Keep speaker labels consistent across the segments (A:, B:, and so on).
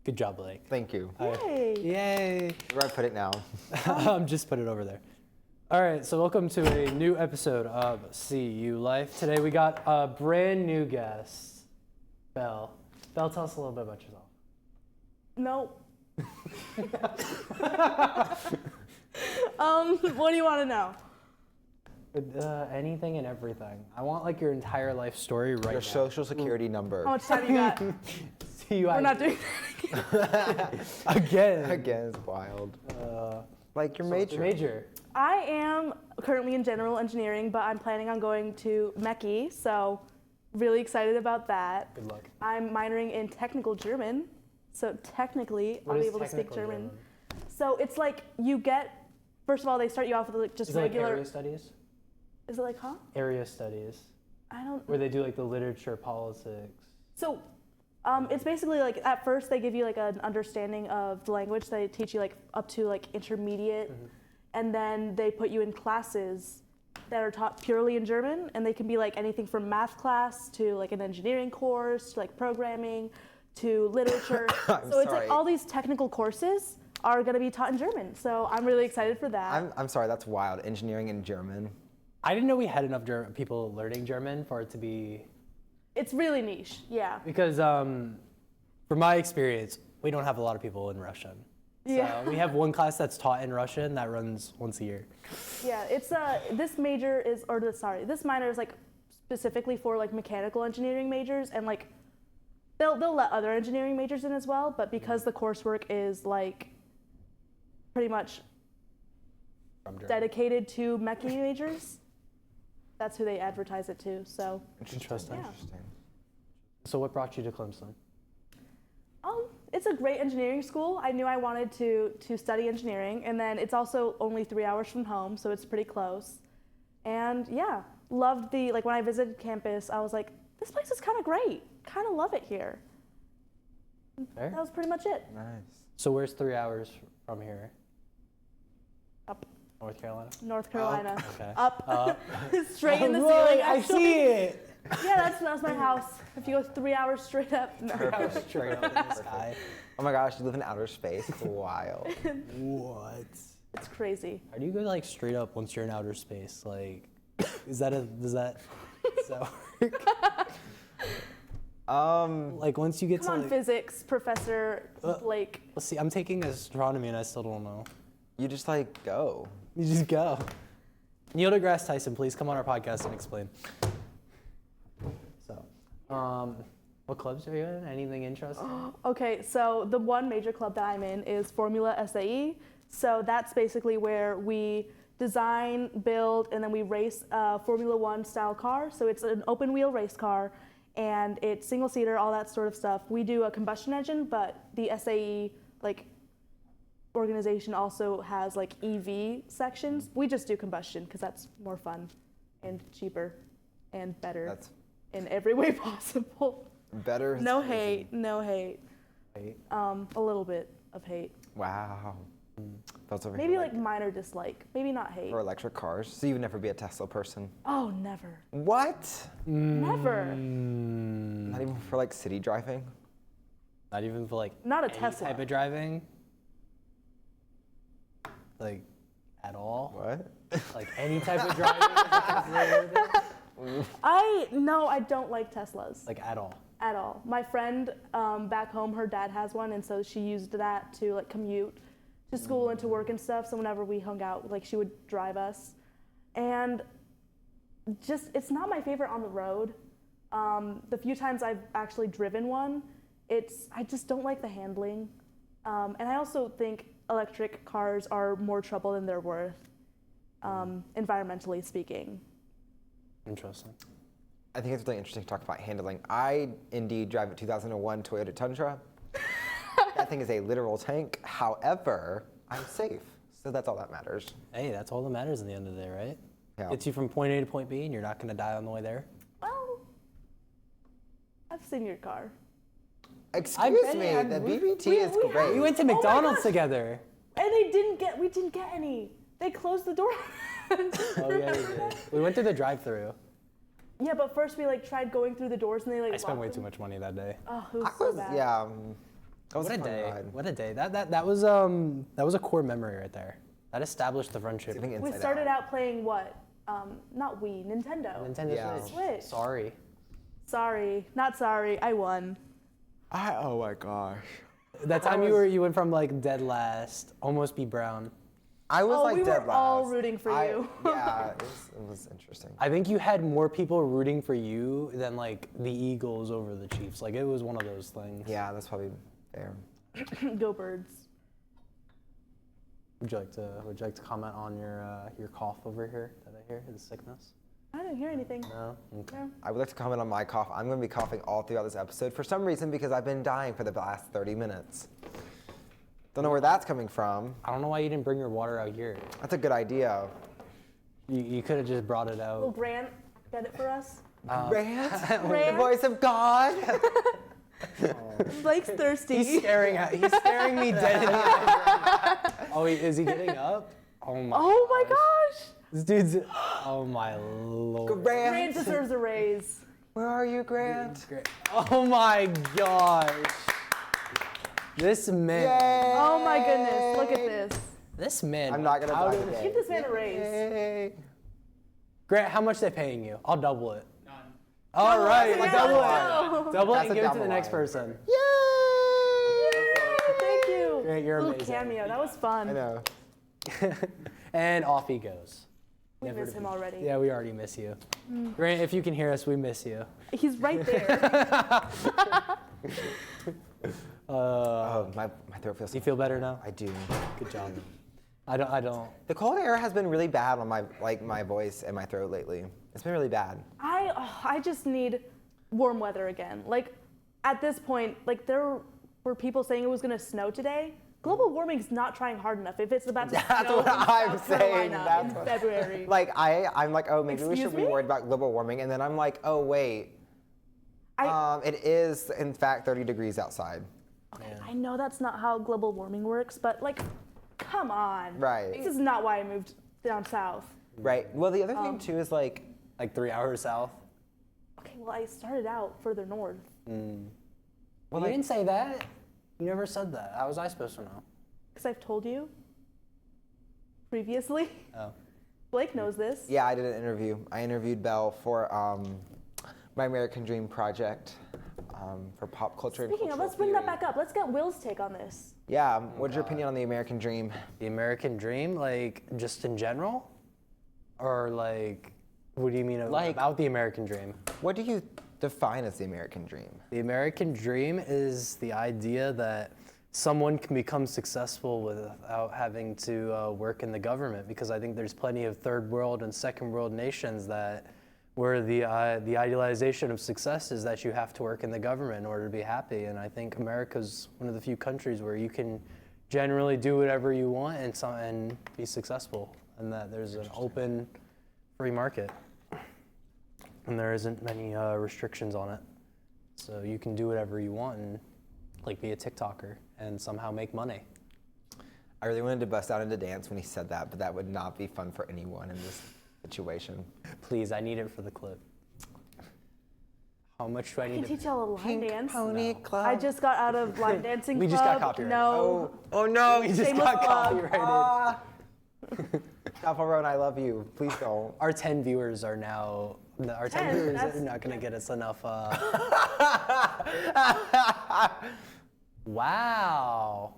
A: Good job, Blake.
B: Thank you.
C: Yay!
A: Yay!
B: Where do I put it now?
A: Just put it over there. All right, so welcome to a new episode of CU Life. Today we got a brand new guest, Belle. Belle, tell us a little bit about yourself.
C: Nope. What do you want to know?
A: Anything and everything. I want like your entire life story right
B: Your
A: now.
B: social security number.
C: How much time you got? We're not doing that
A: Again.
B: Again, it's wild. Like your major.
A: Major.
C: I am currently in general engineering, but I'm planning on going to Mechie, so really excited about that.
A: Good luck.
C: I'm minoring in technical German, so technically I'll be able to speak German. So it's like you get, first of all, they start you off with like just regular.
A: Like area studies?
C: Is it like, huh?
A: Area studies.
C: I don't.
A: Where they do like the literature, politics.
C: So it's basically like at first they give you like an understanding of the language. They teach you like up to like intermediate, and then they put you in classes that are taught purely in German, and they can be like anything from math class to like an engineering course to like programming to literature. So it's like all these technical courses are going to be taught in German. So I'm really excited for that.
B: I'm sorry, that's wild. Engineering in German.
A: I didn't know we had enough people learning German for it to be.
C: It's really niche, yeah.
A: Because from my experience, we don't have a lot of people in Russian. So we have one class that's taught in Russian that runs once a year.
C: Yeah, it's this major is, this minor is like specifically for like mechanical engineering majors, and like they'll let other engineering majors in as well, but because the coursework is like pretty much dedicated to mechie majors, that's who they advertise it to. So
A: Interesting.
C: Yeah.
A: So what brought you to Clemson?
C: It's a great engineering school. I knew I wanted to study engineering, and then it's also only 3 hours from home, so it's pretty close. And yeah, loved when I visited campus, I was like, this place is kind of great. Kind of love it here.
A: Fair.
C: That was pretty much it.
B: Nice.
A: So where's 3 hours from here?
C: Up.
A: North Carolina?
C: North Carolina.
A: Okay.
C: Up. Straight in the
A: Look,
C: ceiling.
A: I see it.
C: Yeah, that's my house. If you go 3 hours straight up. No.
A: 3 hours straight up in the sky.
B: Oh my gosh, you live in outer space. It's wild.
A: What?
C: It's crazy.
A: How do you go like straight up once you're in outer space? Like, does that work? Like once you get
C: Come
A: to
C: on, physics professor Blake.
A: Let's see, I'm taking astronomy and I still don't know.
B: You just like go.
A: You just go. Neil deGrasse Tyson, please come on our podcast and explain. So, what clubs are you in? Anything interesting?
C: Okay, so the one major club that I'm in is Formula SAE. So that's basically where we design, build, and then we race a Formula One style car. So it's an open wheel race car, and it's single seater, all that sort of stuff. We do a combustion engine, but the SAE organization also has like EV sections. We just do combustion because that's more fun and cheaper and better in every way possible.
B: Better.
C: No hate.
A: Hate?
C: A little bit of hate.
B: Wow. That's over
C: Maybe
B: here,
C: like minor dislike. Maybe not hate.
B: for electric cars. So you would never be a Tesla person.
C: Oh, never.
B: What?
C: Never.
B: Not even for like city driving?
A: Not even for like
C: Not a
A: any
C: Tesla.
A: type of driving? Like, at all?
B: What?
A: Like any type of driving?
C: I don't like Teslas.
A: Like at all?
C: At all. My friend back home, her dad has one, and so she used that to like commute to school and to work and stuff. So whenever we hung out, like she would drive us, and just it's not my favorite on the road. The few times I've actually driven one, I just don't like the handling, and I also think electric cars are more trouble than they're worth, environmentally speaking.
A: Interesting.
B: I think it's really interesting to talk about handling. I indeed drive a 2001 Toyota Tundra. That thing is a literal tank. However, I'm safe. So that's all that matters.
A: Hey, that's all that matters in the end of the day, right?
B: Yeah.
A: Gets you from point A to point B and you're not going to die on the way there.
C: Well, I've seen your car.
B: Excuse me, the BBT is
C: we
B: great.
A: We went to McDonald's together.
C: And we didn't get any. They closed the door.
A: Oh yeah, we did. We went through the drive-through.
C: Yeah, but first we tried going through the doors and they
A: I spent
C: locked
A: way
C: them.
A: too much money that day.
C: Oh, it was so bad.
B: Yeah. That was
A: What a
B: fun
A: day!
B: ride.
A: What a day! That was a core memory right there. That established the friendship.
B: Sitting
C: We
B: inside
C: started
B: out.
C: out playing what? Not Wii, Nintendo.
A: Nintendo
B: Yeah.
A: Switch.
C: Switch.
A: Sorry.
C: Sorry, not sorry. I won.
B: Oh my gosh.
A: That time you went from like dead last, almost be brown.
B: I was
C: Oh,
B: like
C: we
B: dead
C: were
B: last.
C: all rooting for you.
B: Yeah, it was interesting.
A: I think you had more people rooting for you than like the Eagles over the Chiefs. Like it was one of those things.
B: Yeah, that's probably fair.
C: Go Birds.
A: Would you like to comment on your cough over here that I hear, the sickness?
C: I didn't hear anything.
A: No. Okay.
C: No.
B: I would like to comment on my cough. I'm going to be coughing all throughout this episode for some reason because I've been dying for the last 30 minutes. Don't know where that's coming from.
A: I don't know why you didn't bring your water out here.
B: That's a good idea.
A: You could have just brought it
C: Will
A: out.
C: Grant get it for us?
B: Grant, the
C: Grant?
B: voice of God.
C: Blake's thirsty.
A: He's staring me dead in the eye. Oh, is he getting up? Oh my.
C: Oh my gosh!
A: This dude's. Oh my lord.
C: Grant deserves a raise.
B: Where are you, Grant?
A: Great. Oh my gosh. This man.
B: Yay!
C: Oh my goodness! Look at this.
A: This man.
B: I'm not going to
A: how
B: die
A: did-
B: today.
C: Give this man a raise.
B: Yay.
A: Grant, how much they paying you? I'll double it. All right,
C: it,
A: double
C: yeah,
A: it. Double it
B: That's
A: and
B: a
A: give it to
B: double
A: the next
B: line.
A: person.
B: Yay!
C: Thank you.
A: Grant, you're
C: Little
A: amazing.
C: cameo. That was fun.
B: I know.
A: And off he goes.
C: We
A: Never
C: miss
A: to
C: him
A: be-
C: already.
A: Yeah, we already miss you. Grant, if you can hear us, we miss you.
C: He's right there.
B: Oh, my throat feels
A: You
B: so
A: feel better now?
B: I do.
A: Good job. I don't.
B: The cold air has been really bad on my voice and my throat lately. It's been really bad.
C: I just need warm weather again. Like, at this point, like there were people saying it was gonna snow today. Global warming's not trying hard enough. If it's about to
B: That's
C: snow
B: what
C: in
B: I'm
C: South
B: saying,
C: Carolina
B: that's
C: in
B: what-
C: February.
B: Like I'm like, oh, maybe we
C: Excuse
B: should be
C: me?
B: worried about global warming, and then I'm like, oh wait, it is in fact 30 degrees outside.
C: Okay, I know that's not how global warming works, but like, come on.
B: Right.
C: This is not why I moved down south.
B: Right. Well, the other thing too is like,
A: Like 3 hours south.
C: Okay, well I started out further north.
A: Well, you didn't say that. You never said that. How was I supposed to know?
C: Because I've told you previously.
A: Oh.
C: Blake knows this.
B: yeah, I did an interview. I interviewed Belle for my American Dream project for pop culture. and
C: Speaking of,
B: cultural
C: let's bring that
B: theory.
C: back up. Let's get Will's take on this.
B: Yeah. What's your opinion on the American Dream?
A: The American dream, like just in general? Or like, what do you mean about the American dream?
B: What do you define as the American Dream?
A: The American dream is the idea that someone can become successful without having to work in the government, because I think there's plenty of third world and second world nations that where the idealization of success is that you have to work in the government in order to be happy. And I think America's one of the few countries where you can generally do whatever you want and be successful, and that there's an open, free market. And there isn't many restrictions on it. So you can do whatever you want and like be a TikToker and somehow make money.
B: I really wanted to bust out into dance when he said that, but that would not be fun for anyone in this situation.
A: Please, I need it for the clip. How much do I
C: I
A: need
C: can
A: to
C: teach y'all a line dance.
B: Pony
A: No.
B: Club.
C: I just got out of line dancing
A: We
C: club.
A: just got copyrighted.
C: No.
B: Oh no!
A: We just
C: Shameless
A: got
C: plug.
A: copyrighted.
B: Ah. Alpha I love you. Please don't.
A: Our 10 viewers are now, our 10
C: 10,
A: viewers
C: that's-
A: are not gonna get us enough, wow.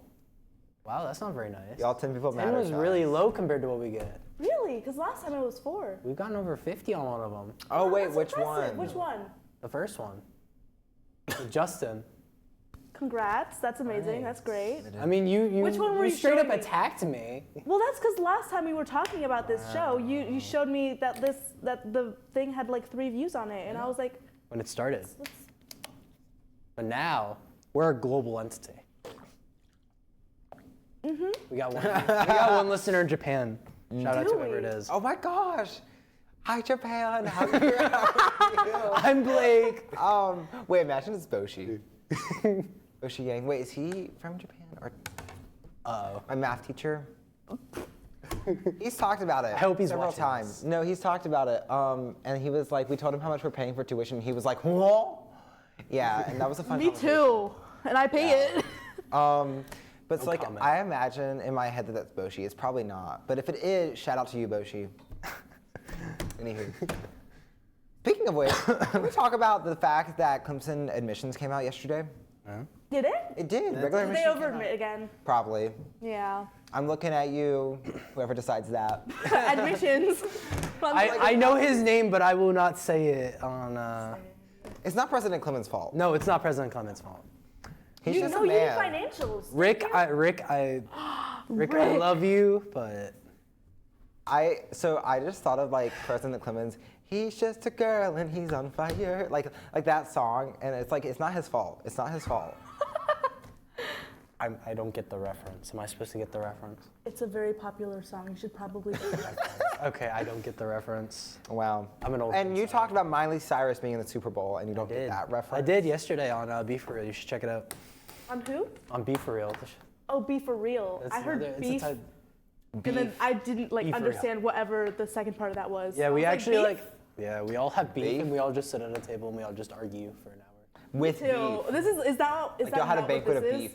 A: Wow, that's not very nice.
B: Y'all 10 people
A: 10
B: matter.
A: was really low compared to what we get.
C: Really? Because last time it was 4.
A: We've gotten over 50 on one of them.
B: Oh wait,
C: That's
B: which
C: impressive.
B: one?
C: Which one?
A: The first one. With Justin.
C: Congrats. That's amazing. That's great.
A: I mean, you
C: Which one were you
A: straight up
C: showing me?
A: attacked me.
C: Well, that's because last time we were talking about this show, you showed me that the thing had like 3 views on it, and I was like,
A: When it started.
C: let's,
A: But now, we're a global entity. We got one listener in Japan. Shout out to
C: Do
A: whoever it
C: we?
A: is.
B: Oh my gosh! Hi Japan. How are you?
A: I'm Blake.
B: Wait, imagine it's Boshi. Boshi Yang. Wait, is he from Japan or
A: Uh-oh.
B: my math teacher? He's talked about it.
A: I hope he's
B: several
A: watching
B: times.
A: this.
B: No, he's talked about it. And he was like, we told him how much we're paying for tuition. He was like, what? Yeah, and that was a fun.
C: me
B: conversation.
C: too, and I pay
B: Yeah.
C: it.
B: But it's
A: No
B: like,
A: comment.
B: I imagine in my head that that's Boshi. It's probably not. But if it is, shout out to you, Boshi. Anywho. Speaking of which, can we talk about the fact that Clemson admissions came out yesterday?
C: Did it?
B: It did. Regular
C: Did they
B: admissions came
C: over
B: out.
C: again?
B: Probably.
C: Yeah.
B: I'm looking at you, whoever decides that.
C: Admissions.
A: I know his name, but I will not say it on.
B: It's not President Clement's fault.
A: No, it's not President Clement's fault.
B: He's
C: You
B: just
C: know,
B: a
C: you need
B: man.
C: financials.
A: Rick, I love you, but
B: So I just thought of like President Clemens. He's just a girl and he's on fire. Like that song, and it's like it's not his fault. It's not his fault.
A: I don't get the reference. Am I supposed to get the reference?
C: It's a very popular song. You should probably get it.
A: Okay, I don't get the reference.
B: Wow.
A: I'm an old
B: And you
A: person.
B: talked about Miley Cyrus being in the Super Bowl, and you don't get that reference.
A: I did yesterday on Be For Real. You should check it out.
C: On who?
A: On Be For Real.
C: Oh, Be For Real.
A: That's
C: I heard
A: another- it's a
C: beef,
A: type-
C: and then I didn't like
A: Beef for real.
C: understand whatever the second part of that was.
A: Yeah,
C: I
A: we
C: was
A: actually
C: beef?
A: we all have beef,
B: Beef?
A: and we all just sit at a table and we all just argue for an hour.
B: With
C: Too.
B: beef.
C: This is that
B: Like
C: that
B: y'all had a
C: not what
B: banquet of
C: this is?
B: beef.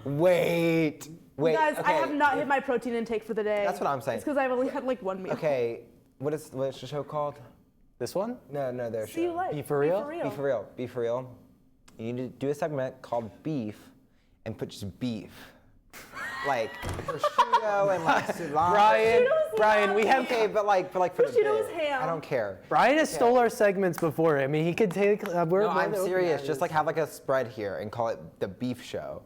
B: Wait.
C: You guys,
B: okay.
C: I have not hit my protein intake for the day.
B: That's what I'm saying.
C: It's because I've only had like one meal.
B: Okay. What's the show called?
A: This one?
B: No, their
C: See you
B: show.
C: later.
A: Be For Real?
B: Be for real. Be for real. You need to do a segment called Beef and put just beef. Like prosciutto and like cilantro.
A: Brian, we have
B: Okay, but like for the
C: Prosciutto is
B: bit.
C: ham.
B: I don't care.
A: Brian has stole our segments before. I mean, he could take. We're
B: No, I'm
A: open
B: serious.
A: minded.
B: Just like have like a spread here and call it the beef show.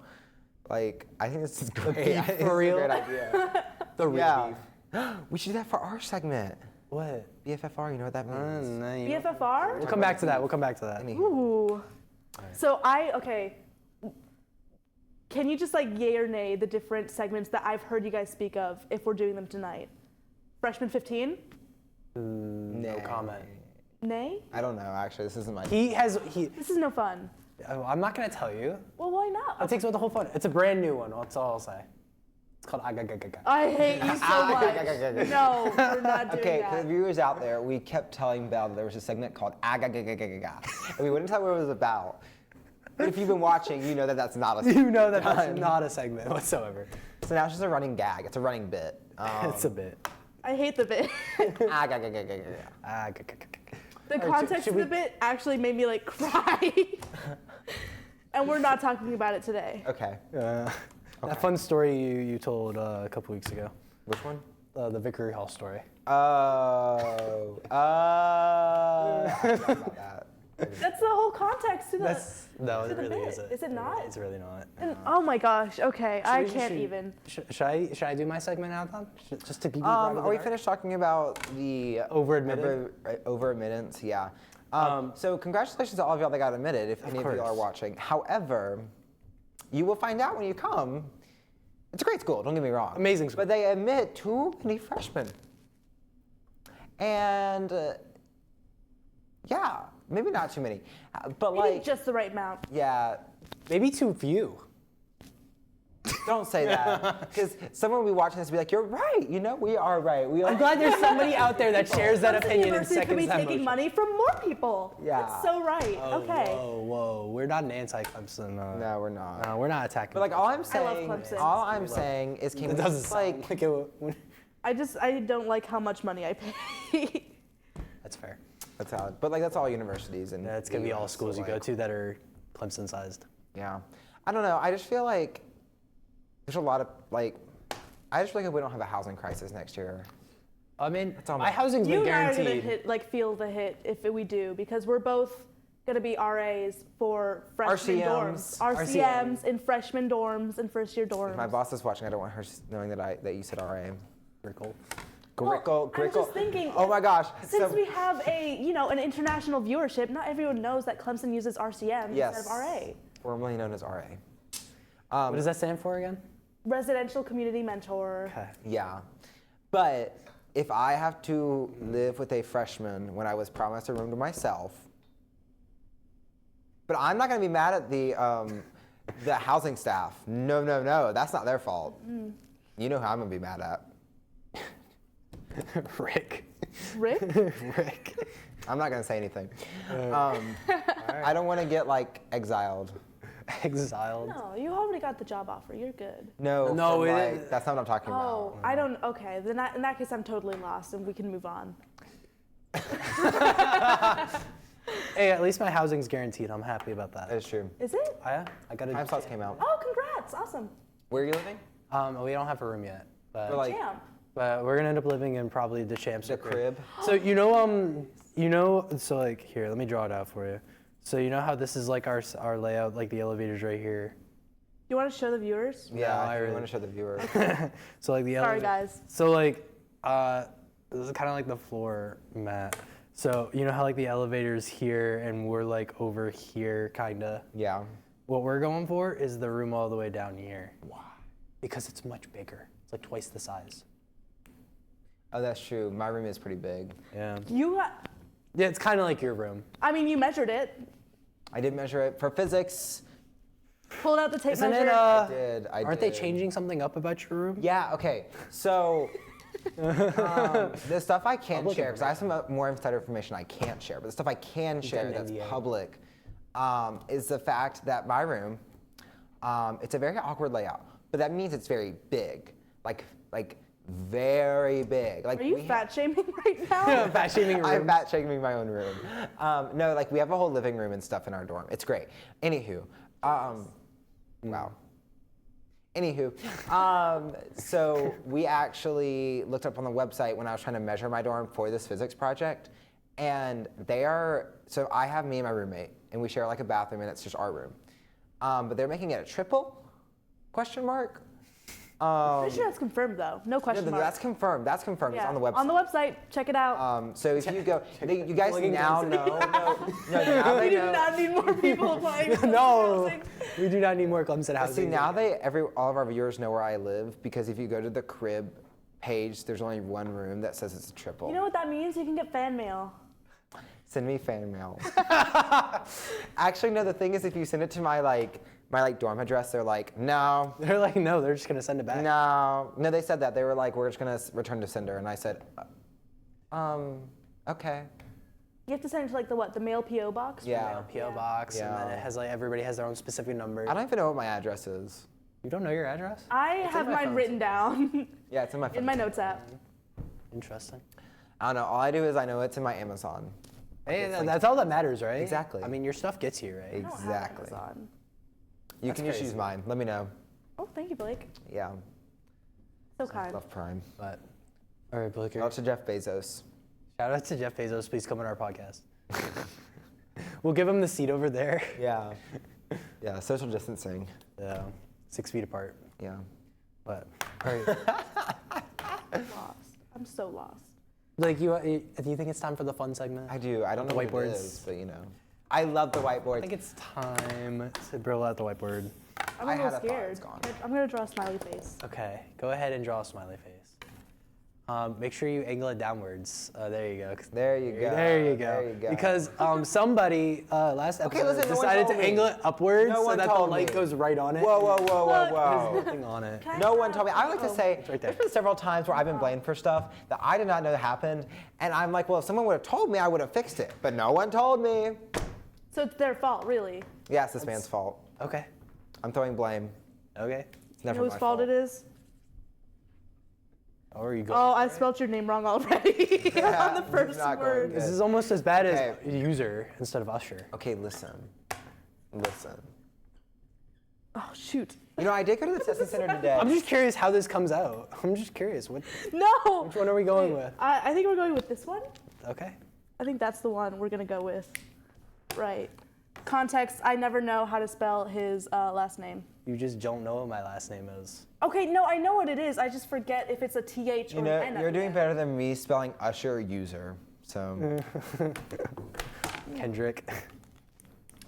B: Like I think this is great.
A: Beef
B: I think
A: for
B: this is
A: real?
B: a great idea.
A: the real beef.
B: We should do that for our segment.
A: What?
B: BFFR, you know what that means?
A: No, you don't-
C: BFFR?
A: We'll come back to that. We'll come back to that.
B: Anywho.
C: Ooh. So okay. Can you just like yay or nay the different segments that I've heard you guys speak of if we're doing them tonight? Freshman 15?
A: No comment.
C: Nay?
B: I don't know. Actually, this isn't my.
C: This is no fun.
A: I'm not gonna tell you.
C: Well, why not?
A: It takes away the whole fun. It's a brand new one. That's all I'll say. It's called Agagagaga.
C: I hate you so much. No, we're not doing
B: Okay,
C: that.
B: for the viewers out there, we kept telling Belle that there was a segment called Agagagagaga, and we wouldn't tell her what it was about. But if you've been watching, you know that that's not a segment.
A: You know that that's not a segment whatsoever.
B: So now it's just a running gag. It's a running bit.
A: It's a bit.
C: I hate the bit.
B: Agagagagaga.
A: Agagagaga.
C: The
A: All right,
C: context
A: should
C: of the
A: we-
C: bit actually made me like cry. And we're not talking about it today.
B: Okay.
A: That fun story you told a couple weeks ago.
B: Which one?
A: The Vickery Hall story.
B: Oh. I forgot about that.
C: That's the whole context to the.
A: No,
C: to
A: it
C: the
A: really
C: bit.
A: isn't.
C: Is it not?
A: It's really not.
C: And, oh my gosh. Okay, I can't
A: Should-
C: even.
A: Should I do my segment now then? Just to keep you
B: Are we finished talking about the
A: Over-admitted?
B: over admittance? Yeah. So congratulations to all of y'all that got admitted, if any of you are
A: course.
B: watching. However, you will find out when you come. It's a great school, don't get me wrong.
A: Amazing school.
B: But they admit too many freshmen. And yeah, maybe not too many. But
C: Maybe
B: like,
C: just the right amount.
B: yeah,
A: Maybe too few.
B: don't say that. Because someone will be watching this and be like, you're right, you know, we are right. We are
A: I'm glad there's somebody out there that shares that
C: Clemson
A: opinion and
C: University could
A: seconds
C: be
A: that
C: taking
A: motion.
C: money from more people.
B: Yeah.
C: That's so right.
A: Oh,
C: Okay.
A: Whoa. We're not an anti-Clemson.
B: No, we're not.
A: No, we're not attacking.
B: But like all I'm
C: I love
B: saying,
C: Clemson.
B: all I'm saying is, can
A: it
B: we
A: doesn't
B: just
A: sound
B: like
A: like it.
C: I don't like how much money I pay.
A: That's fair.
B: that's how, but like that's all universities and
A: Yeah, it's gonna be all schools you go to that are Clemson-sized.
B: Yeah, I don't know. I just feel like there's a lot of like. I just feel like we don't have a housing crisis next year.
A: I mean,
B: all
A: my
B: my-
A: housing's
C: You
A: been
C: and I are gonna
A: guaranteed.
C: feel the hit if we do because we're both gonna be RAs for freshman
B: RCMs.
C: dorms, RCMs in freshman dorms and first year dorms.
B: If my boss is watching, I don't want her knowing that you said RA.
A: Circle.
C: Well, I'm just thinking.
B: Oh my gosh.
C: Since we have an international viewership, not everyone knows that Clemson uses RCM
B: Yes.
C: instead of RA.
B: Formerly known as RA.
A: What does that stand for again?
C: Residential Community Mentor.
A: Okay.
B: Yeah, but if I have to live with a freshman when I was promised a room to myself, but I'm not going to be mad at the housing staff. No, that's not their fault. You know who I'm going to be mad at.
A: Rick.
C: Rick?
B: I'm not going to say anything. I don't want to get like exiled.
A: Exiled.
C: No, you already got the job offer. You're good.
B: No,
A: No,
B: from,
A: it-
B: like, that's not what I'm talking
C: Oh,
B: about.
C: I don't. Okay, then in that case, I'm totally lost, and we can move on.
A: Hey, at least my housing's guaranteed. I'm happy about that.
B: That is true.
C: Is it?
A: Yeah, I got a
B: Time slots came out.
C: Oh, congrats! Awesome.
B: Where are you living?
A: We don't have a room yet, but
B: Or like
C: Damn.
A: we're gonna end up living in probably the Champs
B: the crib?
A: So so like here, let me draw it out for you. So you know how this is like our layout, like the elevator's right here.
C: You want to show the viewers?
B: Yeah,
A: No, I
B: I
A: really-
B: want to show the viewer.
A: So like the
C: Sorry,
A: elevator.
C: guys.
A: So like this is kind of like the floor mat. So you know how like the elevator's here and we're like over here, kinda.
B: Yeah.
A: What we're going for is the room all the way down here. Why? Because it's much bigger. It's like twice the size.
B: Oh, that's true. My room is pretty big.
A: Yeah.
C: You got.
A: Yeah, it's kind of like your room.
C: I mean, you measured it.
B: I did measure it for physics.
C: Pulled out the tape
A: Isn't
C: measure.
A: it?
B: I
A: Aren't they
B: did.
A: changing something up about your room?
B: Yeah, okay. So, the stuff I can
A: Public
B: share, because I have some more insider information I can't share, but the stuff I can share
A: an
B: that's
A: NDA.
B: public is the fact that my room, it's a very awkward layout, but that means it's very big. Like very big. Like
C: Are you
B: we
C: fat shaming right now?
A: Yeah, fat shaming
B: I'm
A: room.
B: fat shaming my own room. No, like we have a whole living room and stuff in our dorm. It's great. Anywho, wow. Anywho, so we actually looked up on the website when I was trying to measure my dorm for this physics project, and so I have me and my roommate, and we share like a bathroom, and it's just our room. But they're making it a triple? Question mark?
C: Pretty sure that's confirmed though. No question
B: No,
C: mark.
B: that's confirmed. That's confirmed. It's on the website.
C: On the website, check it out.
B: So if you go, you guys
A: Plugging
B: now
A: density.
B: know. Now
C: We
B: they
C: do
B: know.
C: not need more people applying. for
A: No,
C: housing.
A: we do not need more Clemson housing.
B: See, now all of our viewers know where I live, because if you go to the crib page, there's only one room that says it's a triple.
C: You know what that means? You can get fan mail.
B: Send me fan mail. Actually, no. The thing is, if you send it to my dorm address, they're like, no,
A: They're like, no, they're just gonna send it back.
B: no. They said that. They were like, we're just gonna return to sender, and I said, okay.
C: You have to send it to like the mail PO box.
B: Yeah.
A: PO box, and then
B: Yeah.
A: it has like everybody has their own specific number.
B: I don't even know what my address is.
A: You don't know your address?
C: I have
B: my
C: mine
B: phone.
C: written down
B: Yeah, it's in my phone.
C: in my notes app.
A: Interesting.
B: I don't know. All I do is I know it's in my Amazon.
A: Hey,
B: It's like-
A: that's all that matters, right?
B: Exactly.
A: I mean, your stuff gets here, right?
C: I don't have
B: Exactly.
C: Amazon.
B: You
A: That's
B: can just
A: crazy.
B: use mine. Let me know.
C: Oh, thank you, Blake.
B: Yeah.
C: So kind.
B: Love Prime.
A: But all right, Blake.
B: Shout out to Jeff Bezos.
A: Shout out to Jeff Bezos. Please come on our podcast. We'll give him the seat over there.
B: Yeah. Yeah. Social distancing.
A: Yeah, 6 feet apart.
B: Yeah.
A: But all right,
C: Lost. I'm so lost.
A: Blake, do you think it's time for the fun segment?
B: I do. I don't know
A: The
B: what it
A: whiteboards.
B: is, but you know. I love the
A: I
B: whiteboard.
A: think it's time to brill out the whiteboard.
C: I'm
B: I
C: a
B: had
C: little
B: a thought,
C: scared.
B: it's gone.
C: I'm gonna draw a smiley face.
A: Okay, go ahead and draw a smiley face. Make sure you angle it downwards. There you go.
B: There you go.
A: There you go.
B: There you go.
A: Because somebody last episode
B: listen, no one
A: decided to
B: told me.
A: angle it upwards
B: No
A: so
B: one
A: that the
B: told
A: light
B: me.
A: goes right on it.
B: Whoa, whoa, whoa, whoa,
C: Look.
B: whoa.
A: There's nothing on it.
C: Can I
B: No one
C: have-
B: told me. I like to say,
A: right there.
B: there's been several times where I've been blamed for stuff that I did not know happened, and I'm like, well, if someone would have told me, I would have fixed it. But no one told me.
C: So it's their fault, really.
B: Yeah, it's this man's fault.
A: Okay.
B: I'm throwing blame.
A: Okay.
B: It's never
C: Whose
B: my
C: fault it is?
A: Or you go.
C: Oh, I spelled your name wrong already
B: Yeah,
C: on the
B: it's
C: first
B: not going
C: word.
B: good.
A: This is almost as bad as
B: Okay.
A: user instead of usher.
B: Okay, listen. Listen.
C: Oh shoot.
B: You know, I did go to the testing center today.
A: I'm just curious how this comes out. I'm just curious. Which
C: No.
A: one are we going with?
C: I think we're going with this one.
A: Okay.
C: I think that's the one we're gonna go with. Right. Context: I never know how to spell his last name.
A: You just don't know what my last name is.
C: Okay, no, I know what it is. I just forget if it's a TH or
B: You know,
C: an N. at
B: you're
C: the
B: doing
C: end.
B: better than me spelling usher user. So,
A: Kendrick.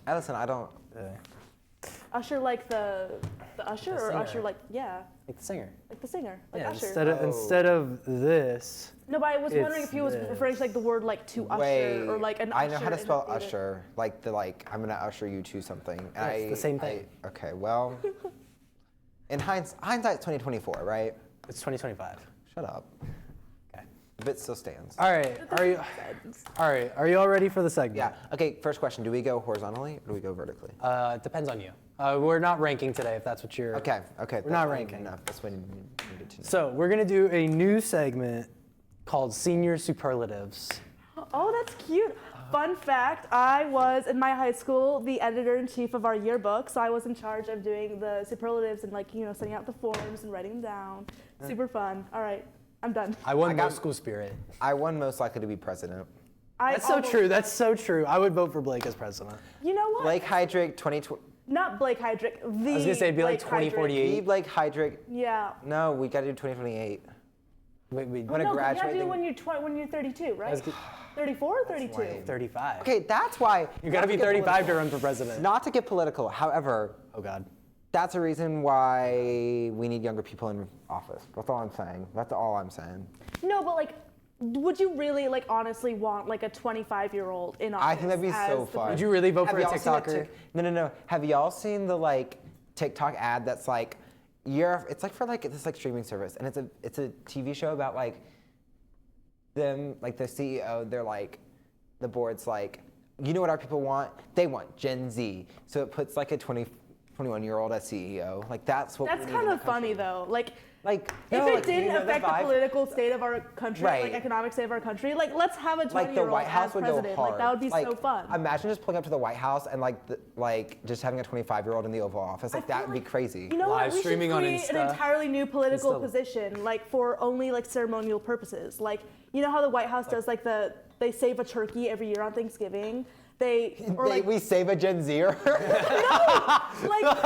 B: Listen, I don't.
C: Usher like the usher,
A: The
C: or
A: singer.
C: Usher like
A: Like the singer.
C: the singer, like
A: Yeah,
C: Usher.
A: instead of this.
C: No, but I was wondering
A: It's
C: if he was
A: this.
C: referring to like the word like to usher
B: Wait,
C: or like an
B: I
C: usher.
B: know how to
C: in
B: spell
C: the theater.
B: usher, like I'm gonna usher you to something. And
A: Yeah, it's the same thing.
B: Okay, well, in hindsight's 2024, right?
A: It's 2025.
B: Shut up.
A: Okay.
B: The bit still stands.
A: All right. Are you all ready for the segment?
B: Yeah. Okay. First question: do we go horizontally or do we go vertically?
A: It depends on you. We're not ranking today, if that's what you're.
B: Okay.
A: We're not ranking.
B: Enough. That's what you needed to know.
A: So we're gonna do a new segment called Senior Superlatives.
C: Oh, that's cute. Fun fact, I was, in my high school, the editor-in-chief of our yearbook, so I was in charge of doing the superlatives and, like, you know, sending out the forms and writing them down. Super fun. All right, I'm done.
A: I won most school spirit.
B: I won most likely to be president.
A: That's so true. That's so true. I would vote for Blake as president.
C: You know what?
B: Blake Heydrich, 2020.
C: Not Blake Heydrich, the
A: I was gonna say it'd be like
C: Blake Heydrich.
A: 2048.
B: Be Blake Heydrich.
C: Yeah.
B: No, we gotta do 2028.
A: Wait,
B: I'm gonna
C: No, 'cause you
B: graduate.
C: gotta do
B: then-
C: when you're 32, right?
A: That's good.
C: 34 or 32?
B: lame.
A: 35.
B: Okay, that's why.
A: You gotta be 35 to run for president.
B: Not to get political, however,
A: Oh God.
B: that's a reason why we need younger people in office. That's all I'm saying. That's all I'm saying.
C: No, but like, would you really like honestly want like a 25-year-old in office?
B: I think that'd be
C: as
B: so
C: the
B: fun.
A: Would you really vote
B: Have
A: for a
B: y'all seen that
A: TikToker?
B: No. Have y'all seen the like TikTok ad that's like, it's like for like this like streaming service, and it's a TV show about like them, like the CEO. They're like, the board's like, you know what our people want? They want Gen Z. So it puts like a 21-year-old as CEO. Like that's what.
C: That's
B: we need
C: kind
B: in
C: of
B: the
C: funny
B: country.
C: though. Like,
B: Like
C: if
B: no,
C: it
B: like, you
C: didn't
B: know the
C: affect the
B: vibe?
C: political state of our country,
B: Right.
C: like economic state of our country, like let's have a 20-year-old
B: Like the White House
C: as
B: would
C: president.
B: go hard.
C: Like that would be
B: Like,
C: so fun.
B: Imagine just pulling up to the White House and like just having a 25-year-old in the Oval Office. Like
C: I feel
B: that would be
C: like-
B: crazy.
C: You know what?
A: Live
C: We should
A: streaming on
C: create an
A: Insta.
C: entirely new political
A: Insta.
C: position, like for only like ceremonial purposes. Like you know how the White House does like they save a turkey every year on Thanksgiving.
B: We save a Gen Zer.
C: like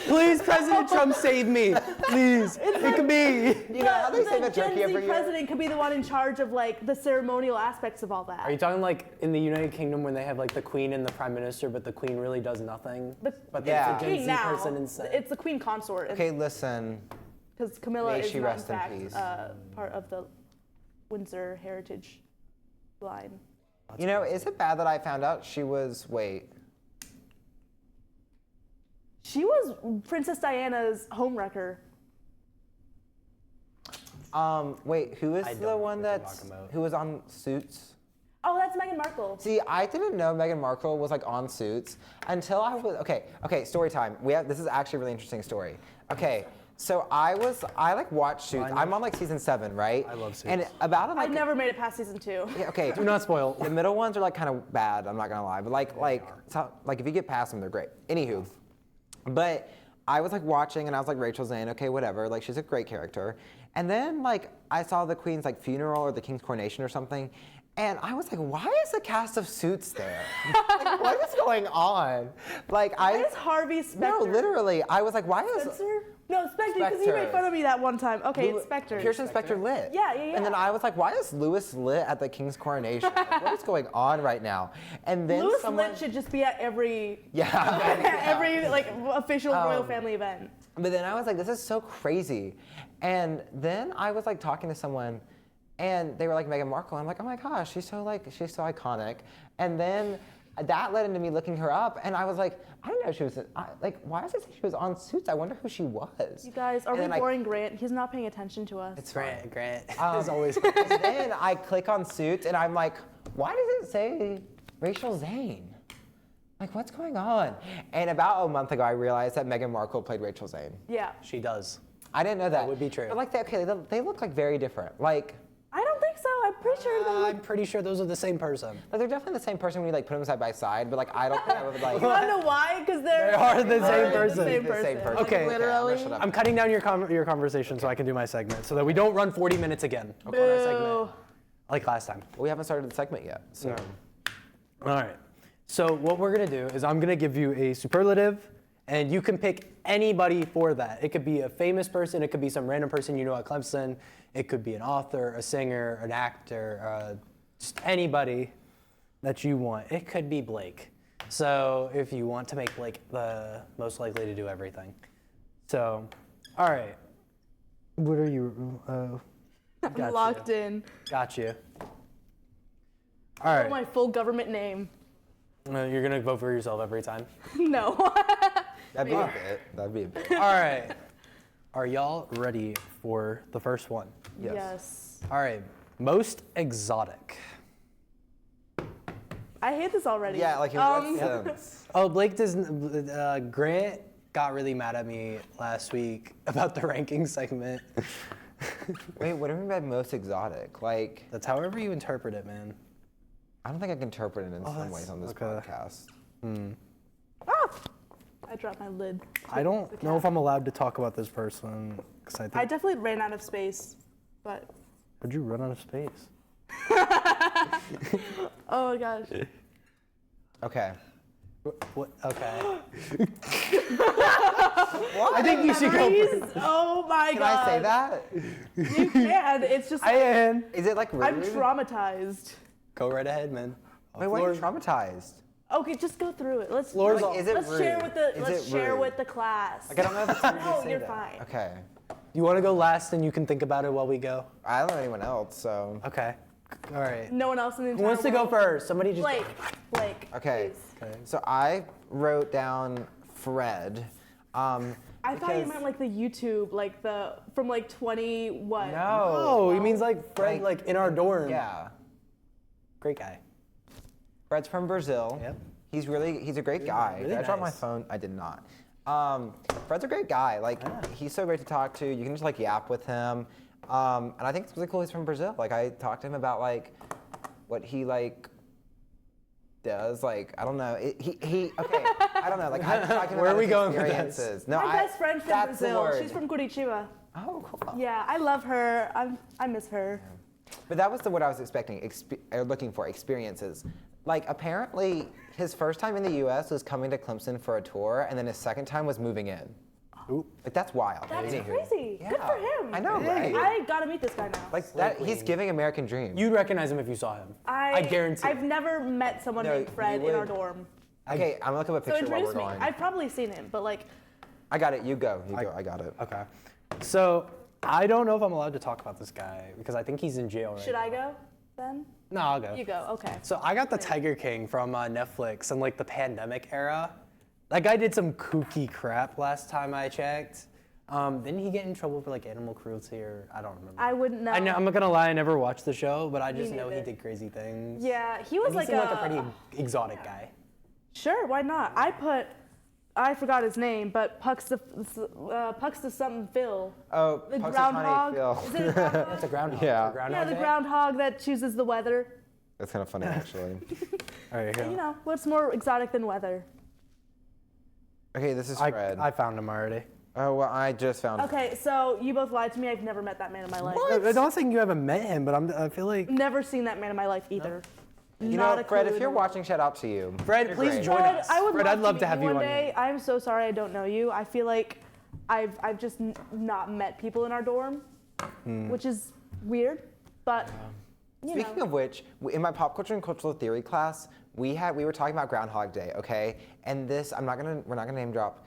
A: Please, President Trump, save me. Please. It could be.
B: You know how they
C: the
B: save a
C: Gen
B: turkey
C: Z
B: every year?
C: president could be the one in charge of like the ceremonial aspects of all that.
A: Are you talking like in the United Kingdom when they have like the Queen and the Prime Minister, but the Queen really does nothing? But
B: Yeah.
A: it's a
C: King
A: Gen Z
C: now.
A: person instead.
C: It's the Queen consort.
B: Okay, listen.
C: Because Camilla
B: May
C: is
B: she
C: not in
B: rest in
C: fact
B: peace.
C: part of the Windsor heritage line.
B: You know, is it bad that I found out she was
C: She was Princess Diana's homewrecker.
B: wait, who is
A: I don't
B: the
A: know
B: one
A: what you're
B: that's
A: talking about.
B: who was on Suits?
C: Oh, that's Meghan Markle.
B: See, I didn't know Meghan Markle was like on Suits until I was okay. Story time. This is actually a really interesting story. Okay, so I like watched Suits. I'm on like season 7, right?
A: I love Suits.
B: And about it,
C: I
B: like,
C: never made it past season 2.
B: yeah, okay.
A: Do not spoil.
B: The middle ones are like kind of bad. I'm not gonna lie, but like if you get past them, they're great. Anywho, but I was like watching and I was like Rachel Zane, okay, whatever. Like she's a great character. And then like I saw the Queen's like funeral or the King's coronation or something, and I was like, why is the cast of Suits there? Like, what is going on? Like
C: Why is Harvey Specter?
B: no, literally, I was like, why is
C: Spencer? No, Specter, because you made fun of me that one time. Okay, it's Specter.
B: Kirsten Spector lit.
C: Yeah.
B: And then I was like, why is Louis lit at the King's coronation? Like, what is going on right now? And then
C: Louis
B: someone,
C: Litt should just be at every
B: yeah.
C: every like official royal family event.
B: But then I was like, this is so crazy. And then I was like talking to someone and they were like Meghan Markle. I'm like, oh my gosh, she's so iconic. And then that led into me looking her up and I was like, I didn't know she was, why does it say she was on Suits? I wonder who she was.
C: You guys, are
B: And
C: we
B: then
C: boring Grant? He's not paying attention to us.
B: It's fine.
A: Grant is always.
B: And then I click on Suits and I'm like, why does it say Rachel Zane? Like, what's going on? And about a month ago, I realized that Meghan Markle played Rachel Zane.
C: Yeah.
A: She does.
B: I didn't know that.
A: That would be true.
B: But like, they look like very different. Like
C: I don't think so. I'm pretty sure that.
A: I'm pretty sure those are the same person.
B: they're definitely the same person when you like put them side by side. But like, I don't think I would like.
C: You wanna know why? Because
A: They are the same person.
C: The same
B: The same
C: person.
B: person.
C: Like,
A: Okay.
B: I'm
C: literally.
B: gonna shut up.
A: I'm cutting down your conversation so I can do my segment so that we don't run 40 minutes again. On our segment,
C: Boo.
B: like last time. We haven't started the segment yet. So.
A: All right. So what we're gonna do is I'm gonna give you a superlative, and you can pick anybody for that. It could be a famous person. It could be some random person you know at Clemson. It could be an author, a singer, an actor, just anybody that you want. It could be Blake. So if you want to make Blake the most likely to do everything. So, all right. What are you?
C: I'm locked in.
A: Got you. All
C: Oh,
A: right.
C: my full government name.
A: You're gonna vote for yourself every time.
C: No.
B: That'd be a bit. That'd be a bit.
A: All right. Are y'all ready for the first one?
C: Yes.
A: All right. Most exotic.
C: I hate this already.
B: Yeah, like in what sense?
A: Oh, Blake doesn't. Grant got really mad at me last week about the ranking segment.
B: Wait, what do you mean by most exotic? Like,
A: That's however you interpret it, man.
B: I don't think I can interpret it in some ways on this
A: okay.
B: podcast.
C: Ah! I dropped my lid.
A: I don't know if I'm allowed to talk about this person because I
C: I
A: think.
C: definitely ran out of space, but
A: Where'd you run out of space?
C: oh my gosh.
B: Okay.
A: What? Okay. I think you should go.
C: Please. Oh my
B: Can
C: god.
B: I say that?
C: You can. It's just.
A: Ian.
B: Is it like rude?
C: I'm traumatized.
A: Go right ahead, man.
B: Wait, why are you traumatized?
C: Okay, just go through it. Let's.
A: Floor's
B: Like, is it
C: let's
B: rude?
C: share with the.
B: Is
C: Let's
B: it
C: share
B: rude?
C: with the class.
B: Like, I don't know if it's rude to
C: No,
B: say
C: you're
B: that.
C: fine.
B: Okay.
A: You want to go last and you can think about it while we go?
B: I don't know anyone else, so.
A: Okay. All right.
C: No one else in the entire
A: Who wants to go
C: world?
A: first? Somebody just.
C: Blake.
B: Okay.
C: please.
A: Okay.
B: So I wrote down Fred.
C: I thought you
B: because-
C: meant like the YouTube, like the from like 20 what?
A: Oh, he means like Fred,
B: Like-
A: like in our dorm.
B: Yeah.
A: Great guy.
B: Fred's from Brazil.
A: Yep.
B: He's a great guy.
A: really
B: Did I drop my
A: nice.
B: phone? I did not. Fred's a great guy. Like, he's so great to talk to. You can just like yap with him. And I think it's really cool he's from Brazil. Like, I talked to him about like what he like does. Like, I don't know. Okay, I don't know. Like, I talked to him
A: Where
B: about
A: are we
B: his
A: going with this?
B: experiences. No,
C: My best friend from
B: that's the
C: Brazil.
B: word.
C: She's from Curitiba.
B: Oh, cool.
C: Yeah, I love her. I miss her.
B: But that was the word I was expecting, looking for, experiences. Like, apparently, his first time in the U.S. was coming to Clemson for a tour, and then his second time was moving in.
A: Oop.
B: Like, that's wild.
C: That's
B: Anywho.
C: crazy. Good
B: Yeah.
C: for him.
B: I know,
A: Hey.
B: right?
C: I gotta meet this guy now.
B: Like, that, he's giving American dream.
A: You'd recognize him if you saw him. I guarantee.
C: I've never met someone
B: No,
C: named Fred
B: you
C: in our
B: would.
C: dorm.
B: Okay, I'm gonna look up a
C: So
B: picture while we're
C: introduce me.
B: going.
C: I've probably seen him, but like,
B: I got it. You go. You go. I got it.
A: Okay. So I don't know if I'm allowed to talk about this guy because I think he's in jail right
C: should
A: now.
C: I go then?
A: No, I'll go.
C: You go. Okay.
A: So I got the Tiger King from Netflix in like the pandemic era. That guy did some kooky crap last time I checked. Didn't he get in trouble for like animal cruelty or I don't remember.
C: I wouldn't know.
A: I know, I'm not gonna lie, I never watched the show, but I
C: Me
A: just know he
C: neither.
A: did crazy things.
C: Yeah, he was
A: And he
C: like
A: seemed like a pretty exotic guy.
C: Sure, why not? I forgot his name, but Pucks to something Phil.
B: Oh,
C: The
B: Punxsutawney
C: groundhog.
B: Phil.
C: Is it a groundhog?
A: It's a groundhog.
B: Yeah.
A: A groundhog
C: Yeah, the
A: day?
C: groundhog that chooses the weather.
B: That's kind of funny, actually.
A: All right, here.
C: You know, what's more exotic than weather?
B: Okay, this is Fred.
A: I found him already.
B: Oh, well, I just found him.
C: Okay, so you both lied to me. I've never met that man in my life.
A: I don't think you haven't met him, but I feel like
C: Never seen that man in my life either.
B: You
C: Not
B: know,
C: a
B: Fred,
C: clue
B: if
C: in
B: you're
C: the world.
B: watching, shout out to you.
A: Fred,
B: You're
A: please
B: great.
A: join
C: Fred,
A: us.
C: I would
A: Fred,
C: love
A: I'd love
C: to,
A: to have
C: meet
A: you
C: one
A: on
C: day.
A: here.
C: I'm so sorry I don't know you. I feel like I've just not met people in our dorm, which is weird, but you
B: Speaking
C: know.
B: of which, in my pop culture and cultural theory class, we were talking about Groundhog Day, okay? And this, we're not gonna name drop.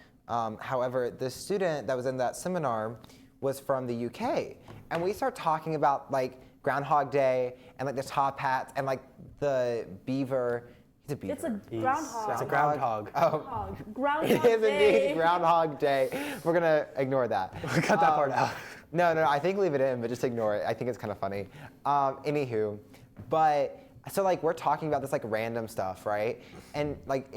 B: However, the student that was in that seminar was from the UK, and we start talking about like Groundhog Day and like the top hats and like the beaver. He's a beaver.
C: It's a groundhog.
A: It's a groundhog.
B: Oh,
C: Groundhog
B: it is
C: Day.
B: indeed Groundhog Day. We're gonna ignore that.
A: Cut that part out.
B: No, I think leave it in, but just ignore it. I think it's kind of funny. Anywho, but so like we're talking about this like random stuff, right? And like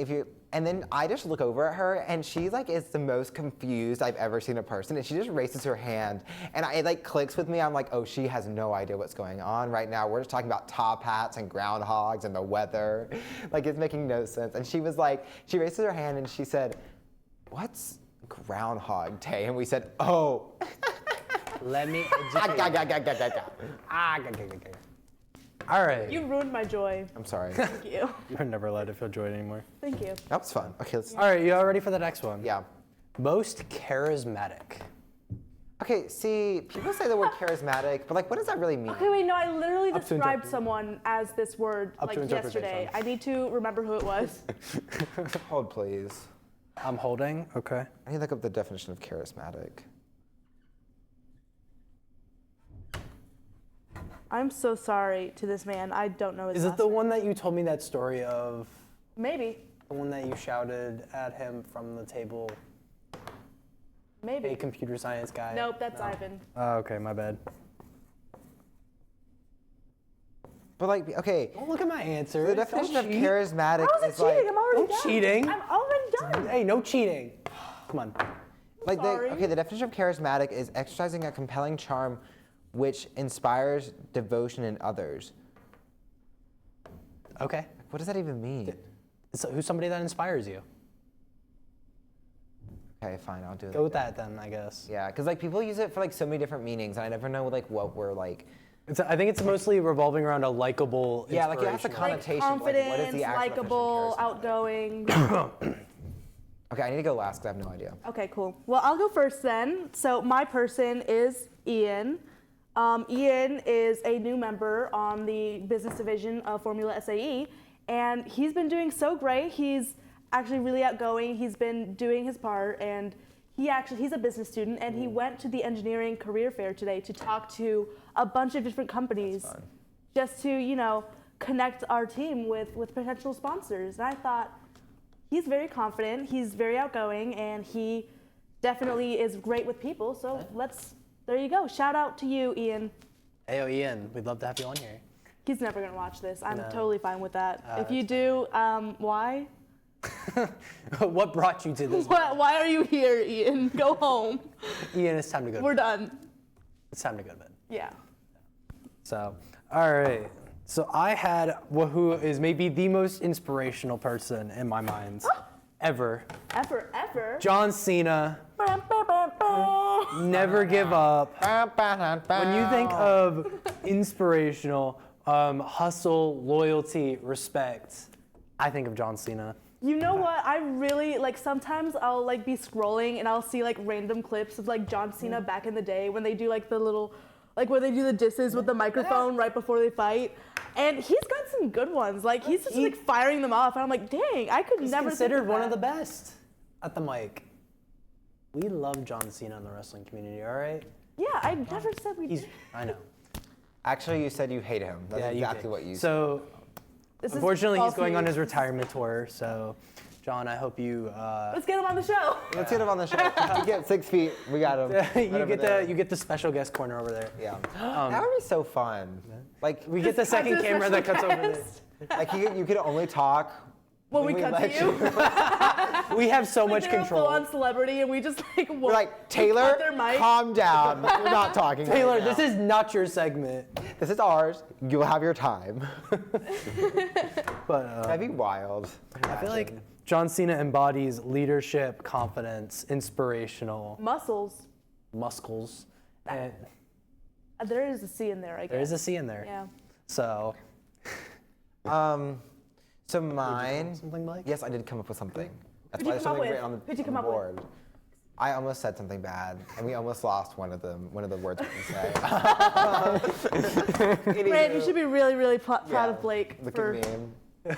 B: and then I just look over at her and she like is the most confused I've ever seen a person, and she just raises her hand, and it like clicks with me. I'm like, oh, she has no idea what's going on right now. We're just talking about top hats and groundhogs and the weather. Like, it's making no sense. And she was like, she raises her hand and she said, "What's Groundhog Day?" And we said, "Oh."
A: Let me educate you. All right.
C: You ruined my joy.
B: I'm sorry.
C: Thank you.
A: You're never allowed to feel joy anymore.
C: Thank you.
B: That was fun. Okay, let's.
A: All right, you all ready for the next one?
B: Yeah.
A: Most charismatic.
B: Okay, see, people say the word charismatic, but like, what does that really mean?
C: Okay, wait, no, I literally
A: Up to
C: described
A: interpretation.
C: someone as this word
A: Up to
C: like yesterday.
A: interpretation.
C: I need to remember who it was.
B: Hold, please.
A: I'm holding. Okay.
B: I need to look up the definition of charismatic.
C: I'm so sorry to this man. I don't know his
A: Is it
C: last
A: the
C: name.
A: one that you told me that story of?
C: Maybe.
A: The one that you shouted at him from the table?
C: Maybe.
A: A computer science guy.
C: Nope, that's
A: No.
C: Ivan.
A: Oh, okay, my bad.
B: But like, okay,
A: Don't look at my answer.
B: the definition of charismatic
C: How is it
B: is
C: cheating?
B: like,
C: I'm already
A: no
C: done.
A: cheating.
C: I'm already done.
A: Hey, no cheating. Come on.
B: like
C: Sorry.
B: the definition of charismatic is exercising a compelling charm which inspires devotion in others.
A: Okay.
B: What does that even mean?
A: So who's somebody that inspires you?
B: Okay, fine, I'll do it.
A: Go with that then, I guess.
B: Yeah, because like people use it for like so many different meanings, and I never know like what we're like.
A: I think it's mostly revolving around a likable.
B: Yeah, like it has a
A: inspirational-
B: connotation.
C: Like
B: but, like, what is
C: confidence,
B: the actual
C: likable,
B: definition of charismatic?
C: outgoing.
B: Okay, I need to go last because I have no idea.
C: Okay, cool. Well, I'll go first then. So my person is Ian. Ian is a new member on the business division of Formula SAE, and he's been doing so great. He's actually really outgoing. He's been doing his part, and he's a business student, and he went to the engineering career fair today to talk to a bunch of different companies, just to connect our team with potential sponsors. And I thought, he's very confident, he's very outgoing, and he definitely is great with people. So there you go. Shout out to you, Ian.
A: Hey, Ian, we'd love to have you on here.
C: He's never gonna watch this. I'm
A: No.
C: totally fine with that. If you
A: that's
C: do, why?
A: What brought you to this?
C: Why are you here, Ian? Go home.
A: Ian, it's time to go.
C: We're done.
A: It's time to go to bed.
C: Yeah.
A: So, all right. So I had who is maybe the most inspirational person in my mind ever.
C: Ever.
A: John Cena. Never give up. When you think of inspirational, hustle, loyalty, respect, I think of John Cena.
C: You know what? I really sometimes I'll be scrolling and I'll see random clips of John Cena back in the day when they do the little where they do the disses with the microphone right before they fight. And he's got some good ones. He's just firing them off and I'm like, "Dang, I could
A: He's
C: never
A: considered
C: think of
A: one of
C: that."
A: the best at the mic. We love John Cena in the wrestling community, all right?
C: Yeah, I never said we did.
A: I know.
B: Actually, you said you hate him. That's exactly what you said.
A: So,
C: This is
A: unfortunately, he's
C: false
A: going on
C: news.
A: his retirement tour. So, John, I hope you
C: Let's get him on the show.
B: Let's get him on the show. You get 6 feet. We got him.
A: you get the special guest corner over there.
B: Yeah. That would be so fun.
A: We get the second
C: Just
A: camera that cuts over there.
C: guest.
B: You could only talk
C: When we cut to
B: let
C: you.
A: We have so much
C: They're a
A: control.
C: full-on celebrity, and we just
B: We're like, Taylor,
C: cut their mic.
B: calm down. We're not talking.
A: Taylor,
B: right now.
A: this is not your segment.
B: This is ours. You'll have your time.
A: But
B: That'd be wild.
A: I feel like John Cena embodies leadership, confidence, inspirational,
C: muscles.
A: muscles, and
C: There is a C in there, I guess.
A: there is a C in there.
C: Yeah.
A: So,
B: So mine.
A: something like?
B: Yes, I did come up with something. That's
C: What'd
B: why
C: you
B: there's
C: come up
B: something
C: with?
B: great on the,
C: What'd you
B: on
C: come
B: the
C: up with?
B: board. I almost said something bad, and we almost lost one of the words we can say.
C: Grant, you should be really, really proud
B: Yeah,
C: of Blake
B: Look
C: for
B: at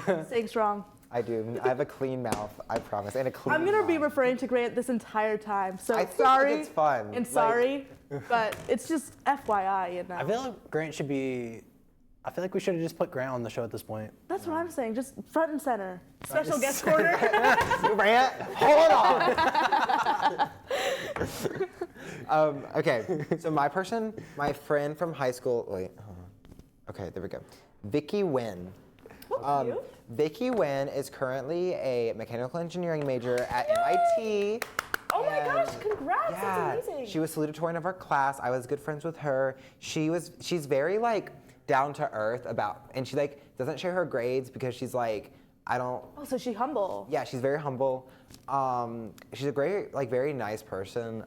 B: me.
C: staying strong.
B: I do. I have a clean mouth, I promise, and a clean
C: I'm gonna be
B: mind.
C: referring to Grant this entire time, so
B: I think
C: sorry
B: it's fun.
C: and sorry, but it's just FYI, you know.
A: I feel like Grant should be. I feel like we should have just put Grant on the show at this point.
C: That's what I'm saying, just front and center. Special guest corner.
B: Grant, hold on. Okay, so my friend from high school. Wait, hold on. Okay, there we go. Vicky Wynn.
C: Cute.
B: Vicky Wynn is currently a mechanical engineering major at MIT.
C: Oh my
B: and
C: gosh, congrats, that's amazing.
B: She was salutatorian of our class. I was good friends with her. She's very down to earth and she doesn't share her grades because she's I don't.
C: Oh, so she's humble.
B: Yeah, she's very humble. She's a great, very nice person.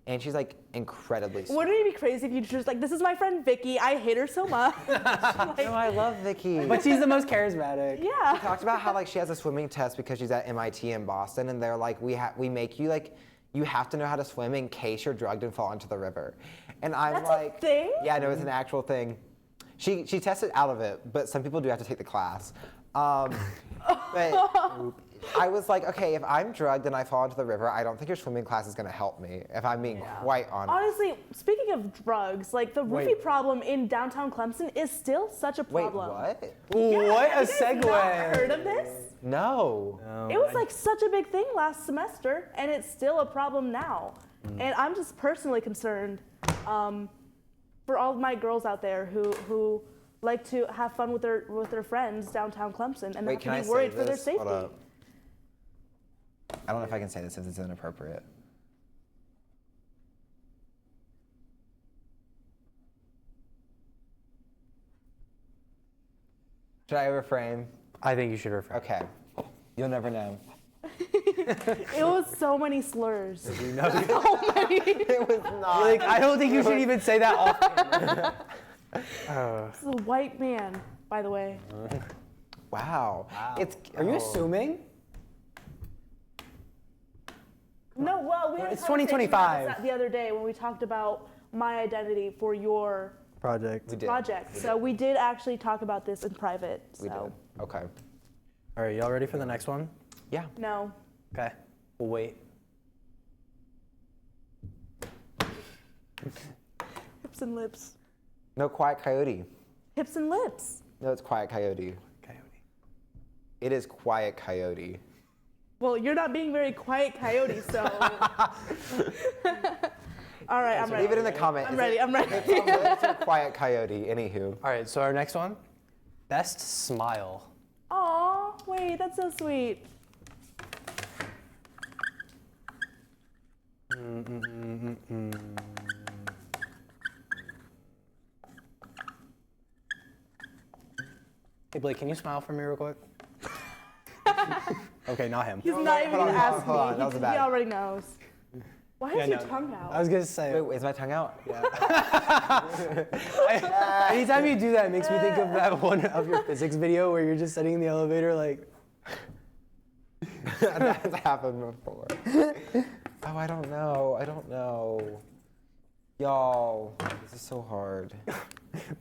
B: And she's incredibly sweet.
C: Wouldn't it be crazy if you just this is my friend Vicky, I hate her so much.
B: No, I love Vicky.
A: But she's the most charismatic.
C: Yeah.
B: Talked about how she has a swimming test because she's at MIT in Boston, and they're we make you you have to know how to swim in case you're drugged and fall into the river. And I'm
C: That's a thing?
B: Yeah, no, it's an actual thing. She tested out of it, but some people do have to take the class. But I was like, okay, if I'm drugged and I fall into the river, I don't think your swimming class is gonna help me, if I'm being quite honest.
C: Honestly, speaking of drugs, the roofie
A: Wait.
C: problem in downtown Clemson is still such a
B: Wait,
C: problem.
B: what?
C: Yeah,
A: What a
C: have you guys not
A: segue.
C: heard of this?
B: No.
C: It was like such a big thing last semester, and it's still a problem now. And I'm just personally concerned for all of my girls out there who like to have fun with their friends downtown Clemson, and they
B: Wait,
C: have
B: can
C: to be
B: I
C: worried
B: say
C: for their
B: this?
C: safety.
B: Hold up. I don't know if I can say this since it's inappropriate. Should I refrain?
A: I think you should refrain.
B: Okay. You'll never know.
C: It was so many slurs.
A: You know,
B: It was not.
A: like, I don't think you should even say that often.
C: This is a white man, by the way.
B: Wow.
A: Are you assuming?
C: No, well, we had a
A: It's
C: conversation about
A: 2025.
C: this the other day when we talked about my identity for your
A: Project.
B: We did.
C: project. So we did actually talk about this in private.
B: We
C: So
B: did. Okay.
A: All right, y'all ready for the next one?
B: Yeah.
C: no.
A: Okay, we'll wait.
C: Hips and lips.
B: No, Quiet Coyote.
C: Hips and lips.
B: No, it's Quiet Coyote.
A: Coyote.
B: It is Quiet Coyote.
C: Well, you're not being very quiet, coyote. So. All right, I'm ready.
B: Leave it in the comment.
C: I'm ready. I'm ready.
B: It's on lips or Quiet Coyote. Anywho.
A: All right, so our next one, best smile.
C: Aw, wait, that's so sweet.
A: Hey Blake, can you smile for me real quick? Okay, not him.
C: He's not even
B: hold
C: gonna
B: on,
C: ask
B: hold on,
C: me.
B: that was
C: He
B: bad.
C: already knows. Why is your
A: no,
C: tongue out?
A: I was gonna say.
B: Wait, is my tongue out?
A: Anytime you do that, it makes me think of that one of your physics video where you're just sitting in the elevator like.
B: That's happened before. Oh, I don't know. I don't know. Y'all, this is so hard.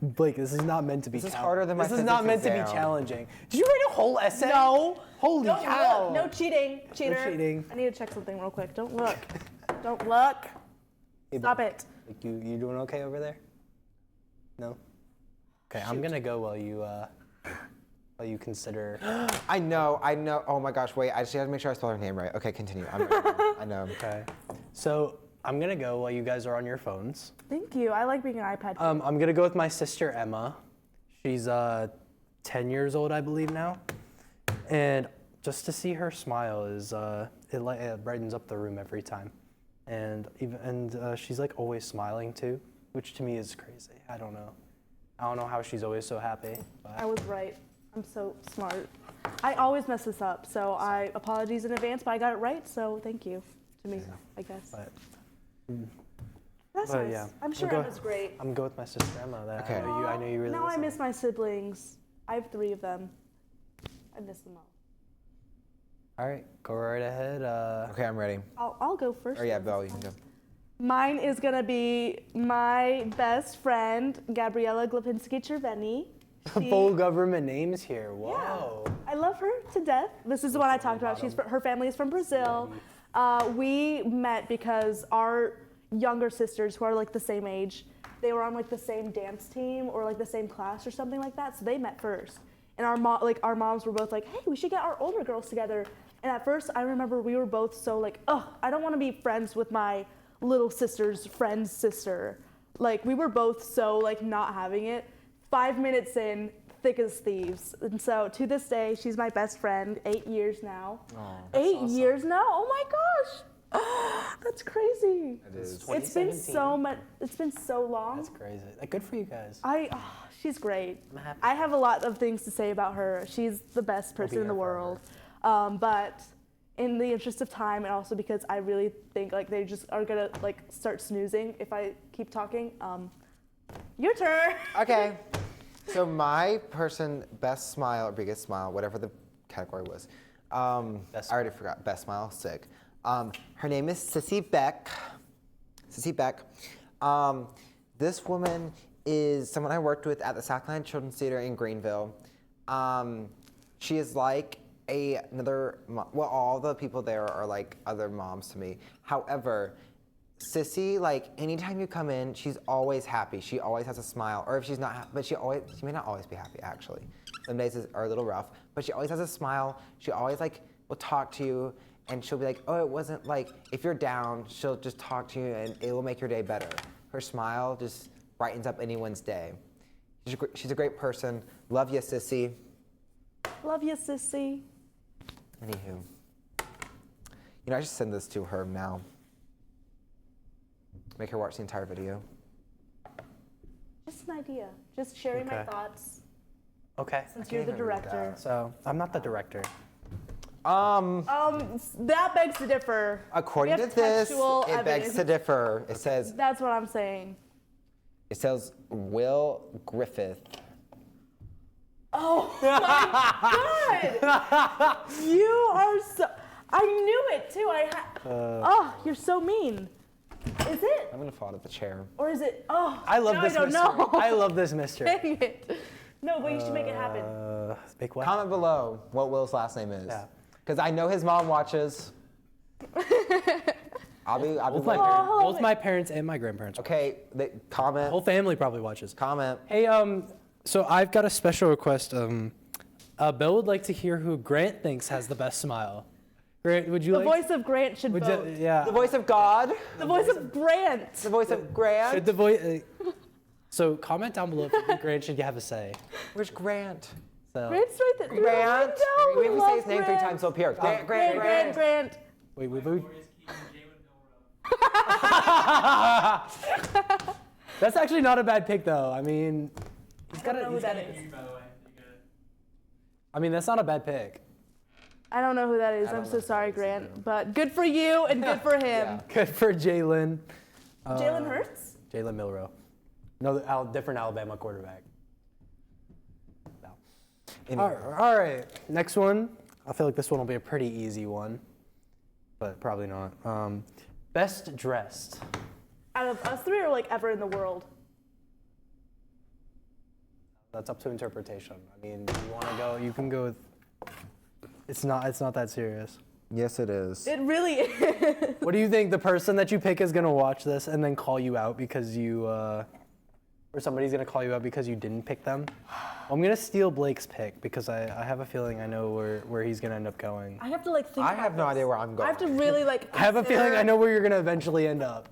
A: Blake, this is not meant to be.
B: This is harder than my
A: This is not meant
B: physics
A: to be
B: exam.
A: challenging. Did you write a whole essay?
C: No.
A: Holy
C: Don't
A: cow!
C: look. No cheating, cheater.
A: cheating.
C: I need to check something real quick. Don't look. Don't look.
A: Hey,
C: Stop it.
A: Like, you doing okay over there? No. Okay, I'm gonna go while you consider.
B: I know. Oh my gosh, wait. I just have to make sure I spell her name right. Okay, continue. I'm ready. I know.
A: Okay. So I'm gonna go while you guys are on your phones.
C: Thank you. I like being an iPad.
A: I'm gonna go with my sister Emma. She's 10 years old, I believe now, and just to see her smile is it brightens up the room every time, and she's like always smiling too, which to me is crazy. I don't know how she's always so happy. But
C: I was right. I'm so smart. I always mess this up, so I apologies in advance, but I got it right, so thank you to me, I guess.
A: but
C: That's
A: but
C: nice.
A: yeah,
C: I'm sure
A: we'll go-
C: Emma's great.
A: I'm gonna go with my sister Emma. That
B: Okay.
A: I know you really.
C: Now I
A: listen.
C: miss my siblings. I have 3 of them. I miss them all.
A: All right, go right ahead.
B: Okay, I'm ready.
C: I'll go first.
B: Oh yeah, Belle, you can go.
C: Mine is gonna be my best friend, Gabriella Glapinski-Cerveni.
A: Full government names here. Whoa.
C: I love her to death. This is the one I talked about. Her family is from Brazil. We met because our younger sisters, who are like the same age, they were on like the same dance team or like the same class or something like that. So they met first. And our moms were both like, hey, we should get our older girls together. And at first, I remember we were both so like, ugh, I don't want to be friends with my little sister's friend's sister. Like, we were both so like not having it. 5 minutes in, thick as thieves. And so to this day, she's my best friend, 8 years now.
B: Aw.
C: 8 years now? Oh my gosh. That's crazy.
B: It is.
C: It's been
A: 2017.
C: so much. It's been so long.
A: That's crazy. Like, good for you guys.
C: She's great.
A: I'm happy.
C: I have a lot of things to say about her. She's the best person in the
A: there for
C: world. But in the interest of time, and also because I really think like they just are gonna like start snoozing if I keep talking. Your turn.
B: Okay. So my best smile or biggest smile, whatever the category was. I already forgot. Best smile, sick. Her name is Sissy Beck. Sissy Beck. This woman is someone I worked with at the Southland Children's Theater in Greenville. She is like all the people there are like other moms to me. However, Sissy, like anytime you come in, she's always happy. She always has a smile, or if she's not, but she may not always be happy actually. Some days are a little rough, but she always has a smile. She always like will talk to you, and she'll be like, oh, it wasn't like, if you're down, she'll just talk to you and it will make your day better. Her smile just brightens up anyone's day. She's a great person. Love you, sissy.
C: Love you, sissy.
B: Anywho, I should send this to her now. Make her watch the entire video.
C: Just an idea. Just sharing my
A: Okay.
C: thoughts.
A: Okay.
C: Since you're the
B: even read
C: director.
A: So I'm not the director.
C: That begs to differ.
B: According
C: We
B: to
C: have
B: this,
C: textual
B: it begs to
C: evidence.
B: differ. It says,
C: That's what I'm saying.
B: Will Griffith.
C: Oh my God! You are so. I knew it too. Oh, you're so mean. Is it?
B: I'm gonna fall out of the chair.
C: Or is it? Oh,
A: I love
C: now
A: this
C: I don't
A: mystery.
C: know.
A: I love this mystery.
C: Dang it. No, but you should make it happen.
A: Make what?
B: Comment below what Will's last name is.
A: Yeah.
B: Because I know his mom watches. I'll be
A: Both my,
B: waiting.
A: parents,
C: hold
A: both
C: on.
A: my parents and my grandparents.
B: Okay,
A: Whole
B: comment.
A: family probably watches.
B: Comment.
A: Hey, so I've got a special request. Belle would like to hear who Grant thinks has the best smile. Grant, would you
C: The
A: like?
C: voice of Grant should
A: would
C: vote.
A: you, yeah.
B: The voice of God.
C: The voice of Grant.
B: The voice of Grant.
A: Should the voice? So comment down below if Grant should have a say.
B: Where's Grant?
A: So
C: Grant's right there.
B: Grant.
C: No,
B: Maybe we say his
C: love
B: name 3
C: Grant.
B: times so appear. Grant,
C: Grant, Grant, Grant.
A: wait. That's actually not a bad pick though. I mean,
C: I don't know who that is.
A: I mean that's not a bad pick.
C: I don't know who that is. I'm so sorry, Grant. But good for you and good for him.
B: Yeah.
A: Good for Jalen.
C: Jalen Hurts?
A: Jalen Milroe. No, different Alabama quarterback. No.
B: Anyway.
A: All right. Next one. I feel like this one will be a pretty easy one, but probably not. Best dressed.
C: Out of us three or like ever in the world?
A: That's up to interpretation. I mean, you want to go? You can go with. It's not that serious.
B: Yes, it is.
C: It really is.
A: What do you think? The person that you pick is gonna watch this and then call you out because you, or somebody's gonna call you out because you didn't pick them? I'm gonna steal Blake's pick because I have a feeling I know where he's gonna end up going.
C: I have to like think
B: I
C: about
B: have no
C: this.
B: idea where I'm going.
C: I have to really like
A: I have a feeling I
C: consider-
A: know where you're gonna eventually end up.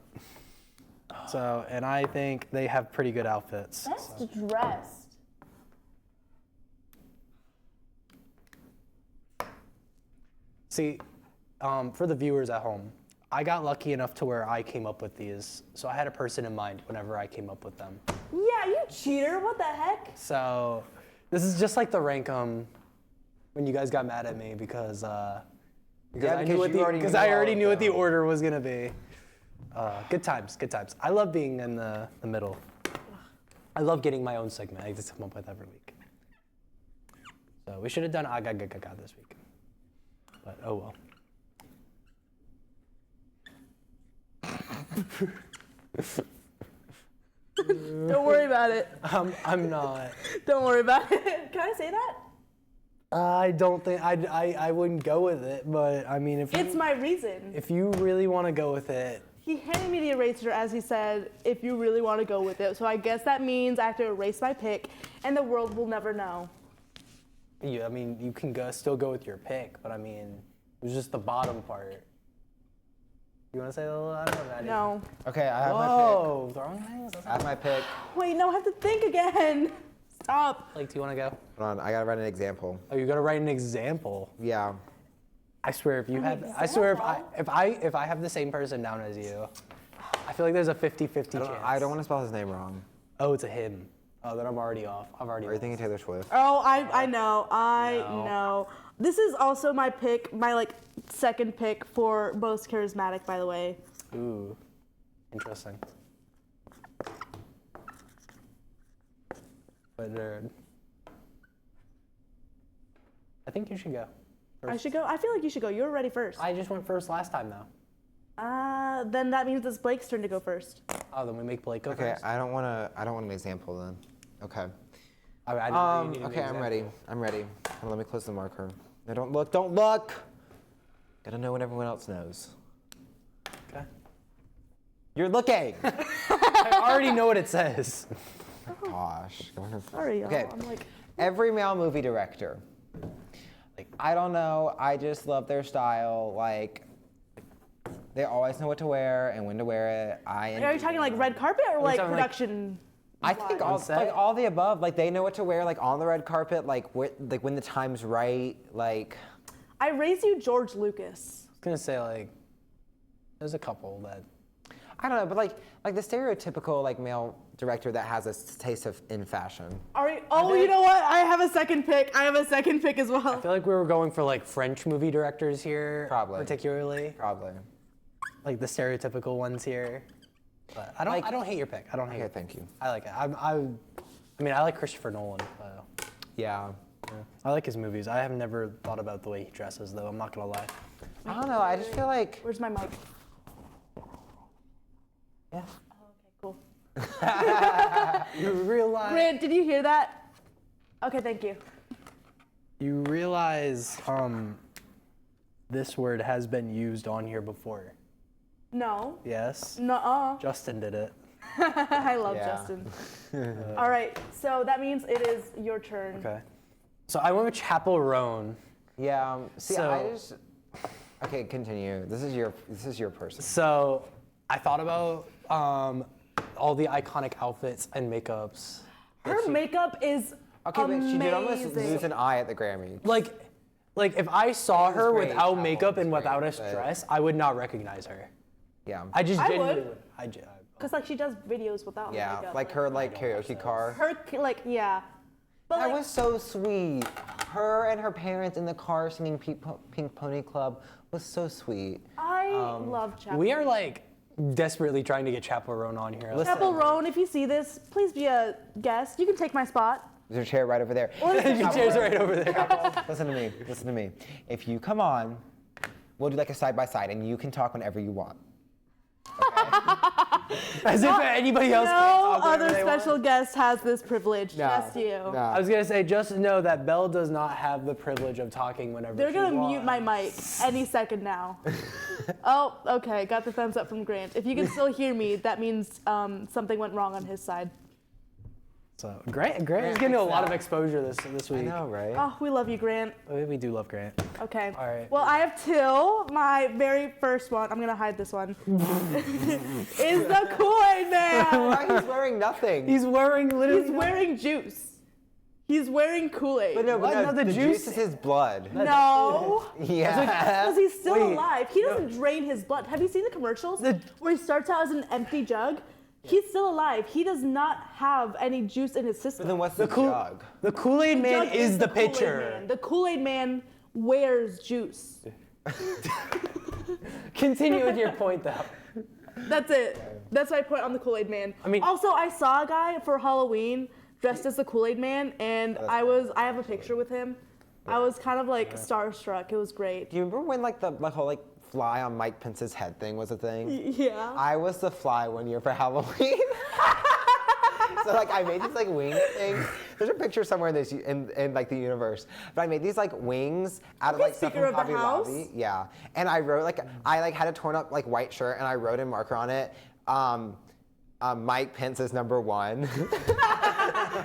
A: So, and I think they have pretty good outfits.
C: Best dressed.
A: See, for the viewers at home, I got lucky enough to where I came up with these. So I had a person in mind whenever I came up with them.
C: Yeah, you cheater. What the heck?
A: So this is just like the rank when you guys got mad at me because I already knew what the order was gonna be. Good times, good times. I love being in the middle. I love getting my own segment. I just come up with every week. So we should have done Aga Gaga this week. But oh well.
C: Don't worry about it.
A: I'm not.
C: Don't worry about it. Can I say that?
A: I don't think I wouldn't go with it, but I mean
C: It's my reason.
A: if you really want to go with it,
C: He handed me the eraser as he said, if you really want to go with it. So I guess that means I have to erase my pick and the world will never know.
A: I mean you can still go with your pick, but I mean it was just the bottom part. You want to say a little? I don't know that.
C: No.
B: Okay, I have my
A: Whoa, throwing things?
B: pick. I have my pick.
C: Wait, no, I have to think again. Stop.
A: Like, do you want to go?
B: Hold on, I gotta write an example.
A: Oh, you gotta write an example.
B: Yeah.
A: I swear, if you had, I swear, if I have the same person down as you, I feel like there's a 50-50 chance.
B: I don't want to spell his name wrong.
A: Oh, it's a him. Oh, then I'm already off. I've already.
B: Are you thinking
A: lost.
B: Taylor Swift?
C: Oh, I know. I
A: No.
C: know. This is also my pick, my like second pick for most charismatic, by the way.
A: Ooh, interesting. But nerd. I think you should go.
C: I should go. I feel like you should go. You were ready first.
A: I just went first last time though.
C: Then that means it's Blake's turn to go first.
A: Oh, then we make Blake go
B: Okay,
A: first.
B: I don't want an example then. Okay.
A: I didn't know you needed an
B: Okay, I'm ready.
A: example.
B: I'm ready. Let me close the marker. No, don't look. Don't look. Gotta know what everyone else knows.
A: Okay.
B: You're looking.
A: I already know what it says.
B: Gosh.
C: Sorry, y'all.
B: Okay.
C: I'm like,
B: Every male movie director. Like, I don't know. I just love their style. Like, they always know what to wear and when to wear it.
C: Are you talking like red carpet or like
A: talking, like,
C: production?
B: I think
A: On set?
B: all the above. Like, they know what to wear, like, on the red carpet, like when the time's right. Like,
C: I raised you George Lucas.
A: I was gonna say like, there's a couple that.
B: I don't know, but like the stereotypical like male director that has a taste in fashion.
C: You know what? I have a second pick. I have a second pick as well.
A: I feel like we were going for like French movie directors here,
B: Probably.
A: particularly
B: Probably.
A: like the stereotypical ones here. But I don't hate your pick. I don't hate
B: Okay,
A: it.
B: thank you.
A: I like it. I mean, I like Christopher Nolan.
B: Yeah.
A: I like his movies. I have never thought about the way he dresses, though. I'm not gonna lie.
B: I don't know. I just feel like.
C: Where's my mic?
B: Yeah.
C: Oh, okay, cool.
A: You realize.
C: Grant, did you hear that? Okay, thank you.
A: You realize this word has been used on here before.
C: No.
A: Yes.
C: Nuh-uh.
A: Justin did it.
C: I love
B: Yeah.
C: Justin. All right, so that means it is your turn.
A: Okay. So I went with Chapel Roan.
B: Yeah. See,
A: So-
B: I just. Okay, continue. This is your person.
A: So I thought about all the iconic outfits and makeups.
C: Her makeup is
B: Okay, but she did almost
C: amazing.
B: lose an eye at the Grammy.
A: Like if I saw her
B: great.
A: without
B: Chapel
A: makeup
B: was
A: and without a
B: great, but-
A: dress, I would not recognize her.
B: Yeah.
A: I just
C: I
A: genuinely
C: would.
A: would.
C: Cause like she does videos without
B: Yeah.
C: makeup.
B: Like her karaoke car.
C: Her yeah. But
B: That
C: like,
B: was so sweet. Her and her parents in the car singing Pink Pony Club was so sweet.
C: I love Chapel.
A: We are like desperately trying to get Chapel Roan on here.
B: Listen.
C: Chapel Roan, if you see this, please be a guest. You can take my spot.
B: There's a chair right over there.
A: Your chair's right over there.
B: Listen to me. If you come on, we'll do like a side by side, and you can talk whenever you want.
A: As if anybody else
C: No
A: can't talk whenever
C: other
A: they want.
C: special guest has this privilege. Just you.
A: I was gonna say, just know that Belle does not have the privilege of talking whenever
C: They're
A: she
C: gonna
A: wants.
C: mute my mic any second now. Oh, okay. Got the thumbs up from Grant. If you can still hear me, that means something went wrong on his side.
A: So Grant is getting a lot of exposure this week.
B: I know, right?
C: Oh, we love you, Grant.
A: We do love Grant.
C: Okay.
A: All right.
C: Well, I have two. My very first one, I'm gonna hide this one, is the Kool-Aid Man.
B: Why he's wearing nothing.
A: He's wearing literally.
C: He's wearing juice. He's wearing Kool-Aid.
B: But no,
A: the
B: the
A: juice-
B: juice is his blood.
C: No.
B: Yeah.
C: Because he's still
A: Wait,
C: alive. He doesn't drain his blood. Have you seen the commercials where he starts out as an empty jug? He's still alive. He does not have any juice in his system.
B: But then what's the jug?
A: The Kool-Aid
C: The
A: Man
C: jug
A: is the
C: Kool-Aid
A: pitcher.
C: Man. The Kool-Aid Man wears juice.
A: Continue with your point, though.
C: That's it. That's my point on the Kool-Aid Man.
A: I mean-
C: also, I saw a guy for Halloween dressed as the Kool-Aid Man, and I have a picture with him. I was kind of like starstruck. It was great.
B: Do you remember when like the whole like fly on Mike Pence's head thing was a thing?
C: Yeah.
B: I was the fly one year for Halloween. So like I made these like wing things. There's a picture somewhere in like the universe. But I made these like wings out of like stuff
C: Speaker
B: from
C: of the
B: Hobby
C: House?
B: Lobby. Yeah. And I wrote like I like had a torn up like white shirt and I wrote in marker on it. Mike Pence is #1.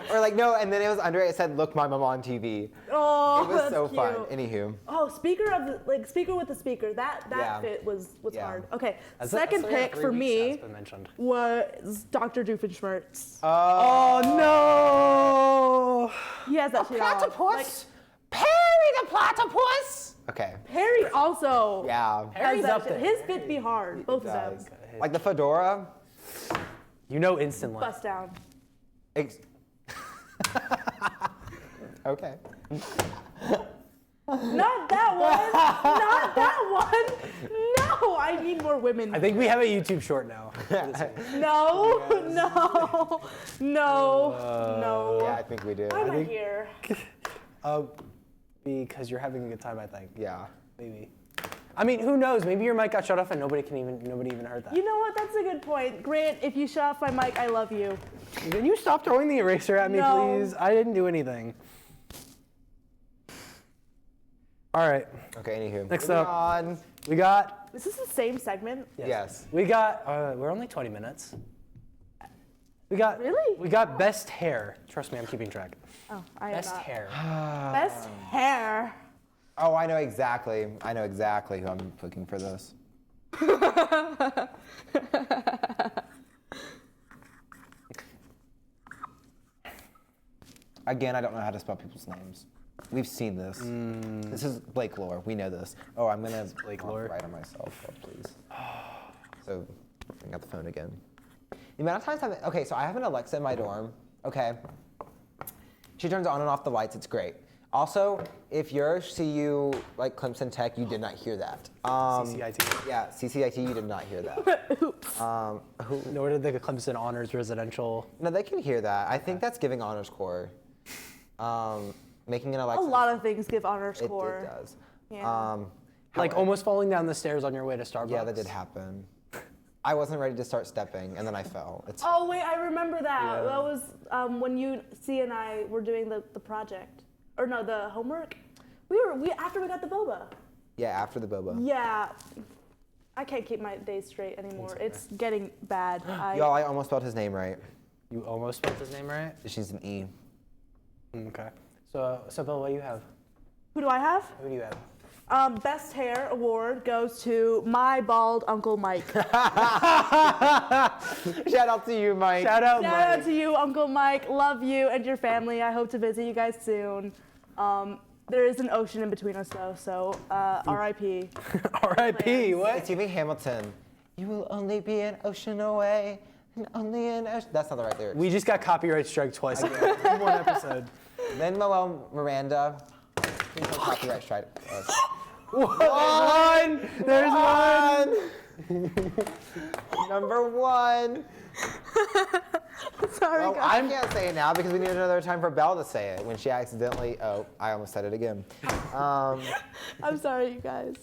B: Or like no, and then it was under it said "Look, my mom on TV."
C: Oh,
B: It was
C: that's
B: so
C: cute.
B: fun. Anywho.
C: Oh, speaker with the speaker. That
B: Yeah.
C: fit was
B: Yeah.
C: hard. Okay,
A: That's
C: second
A: like 3
C: pick for
A: weeks
C: me
A: that's been mentioned.
C: was Dr. Doofenshmirtz.
A: Oh no!
C: He has that shit on.
B: Platypus. Perry the platypus. Okay.
C: Harry also
B: Yeah.
C: has
A: Harry's
C: that
A: up
C: shit.
A: there.
C: His fit be hard, both of them.
B: Does. Like the fedora.
A: You know instantly.
C: Bust down.
B: Okay.
C: Not that one. Not that one. No, I need more women.
A: I think we have a YouTube short now.
C: No, no, no.
B: Yeah, I think we do.
C: Why am I here?
A: Because you're having a good time, I think.
B: Yeah.
A: Maybe. I mean, who knows? Maybe your mic got shut off and nobody even heard that.
C: You know what? That's a good point. Grant, if you shut off my mic, I love you.
A: Can you stop throwing the eraser at me,
C: No.
A: please? I didn't do anything. All right.
B: Okay. Anywho.
A: Next
B: Moving
A: up.
B: on.
A: We got.
C: Is this the same segment?
B: Yes.
A: We got. We're only 20 minutes. We got
C: Really?
A: We got best hair. Trust me, I'm keeping track.
C: Oh, I am
A: Best
C: not.
A: hair.
C: Best hair.
B: Oh, I know exactly who I'm looking for this. Again, I don't know how to spell people's names. We've seen this. This is Blake lore. We know this. Oh, I'm gonna
A: Blake lore.
B: write on myself, please. So, bring out the phone again. The amount of times okay, so I have an Alexa in my dorm. Okay. She turns on and off the lights. It's great. Also, if you're CU like Clemson Tech, you did not hear that.
A: CCIT.
B: Yeah, CCIT, you did not hear that.
C: Oops.
A: Nor did the Clemson Honors Residential.
B: No, they can hear that. I think that's giving honors core. Making an
C: A
B: Alexa.
C: lot of things give honor
B: It
C: score.
B: does.
C: Yeah.
A: Like
B: however-
A: almost falling down the stairs on your way to Starbucks.
B: Yeah, that did happen. I wasn't ready to start stepping, and then I fell. It's
C: Oh wait, I remember that.
A: Yeah.
C: That was when you and I were doing the project, or no, the homework. We after we got the boba.
B: yeah, after the boba.
C: Yeah, I can't keep my days straight anymore. It's getting bad.
B: Y'all, I almost spelled his name right.
A: You almost spelled his name right.
B: She's an E.
A: Okay. So Belle, what do you have?
C: Who do I have?
A: Who do you have?
C: Best hair award goes to my bald Uncle Mike.
B: Shout out to you, Mike.
A: Shout out,
C: Shout
A: Mike.
C: out to you, Uncle Mike. Love you and your family. I hope to visit you guys soon. There is an ocean in between us though, so R.I.P.
A: R.I.P. What?
B: It's Evie Hamilton. You will only be an ocean away, and only an ocean. That's not the right lyrics.
A: We just got copyright strike twice in one episode.
B: Then Manuel Miranda. Please don't copyright strike us.
A: One. There's one.
B: Number one.
C: Sorry,
B: Well,
C: guys.
B: I can't say it now because we need another time for Belle to say it when she accidentally. Oh, I almost said it again.
C: I'm sorry, you guys.